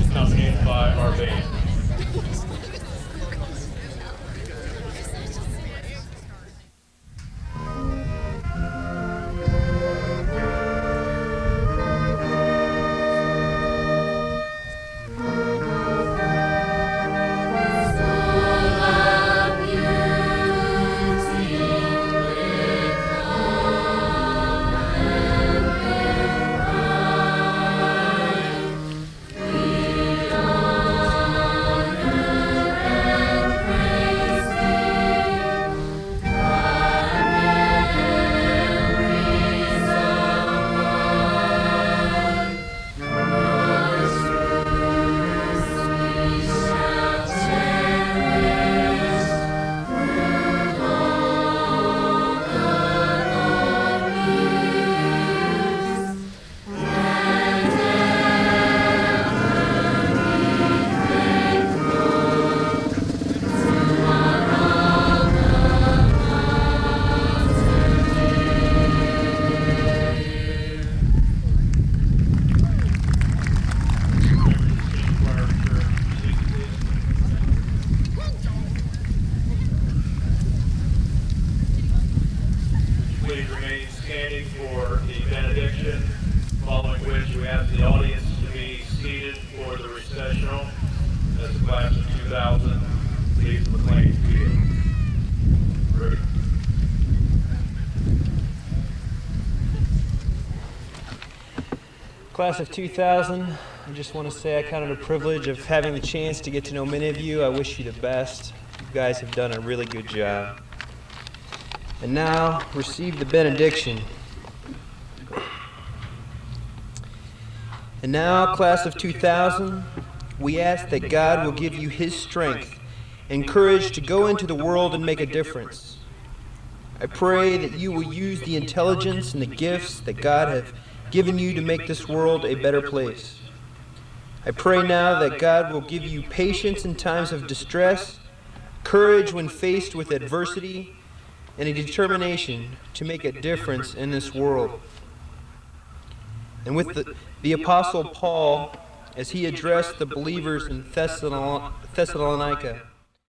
accompanied by our band. Please remain standing for the benediction, following which we ask the audience to be seated for the recessional as the class of 2000 leaves the McClain field. Ready? Class of 2000, I just want to say I count it a privilege of having the chance to get to know many of you. I wish you the best. You guys have done a really good job. And now, receive the benediction. And now, class of 2000, we ask that God will give you His strength and courage to go into the world and make a difference. I pray that you will use the intelligence and the gifts that God has given you to make this world a better place. I pray now that God will give you patience in times of distress, courage when faced with adversity, and a determination to make a difference in this world. And with the Apostle Paul, as he addressed the believers in Thessalonica,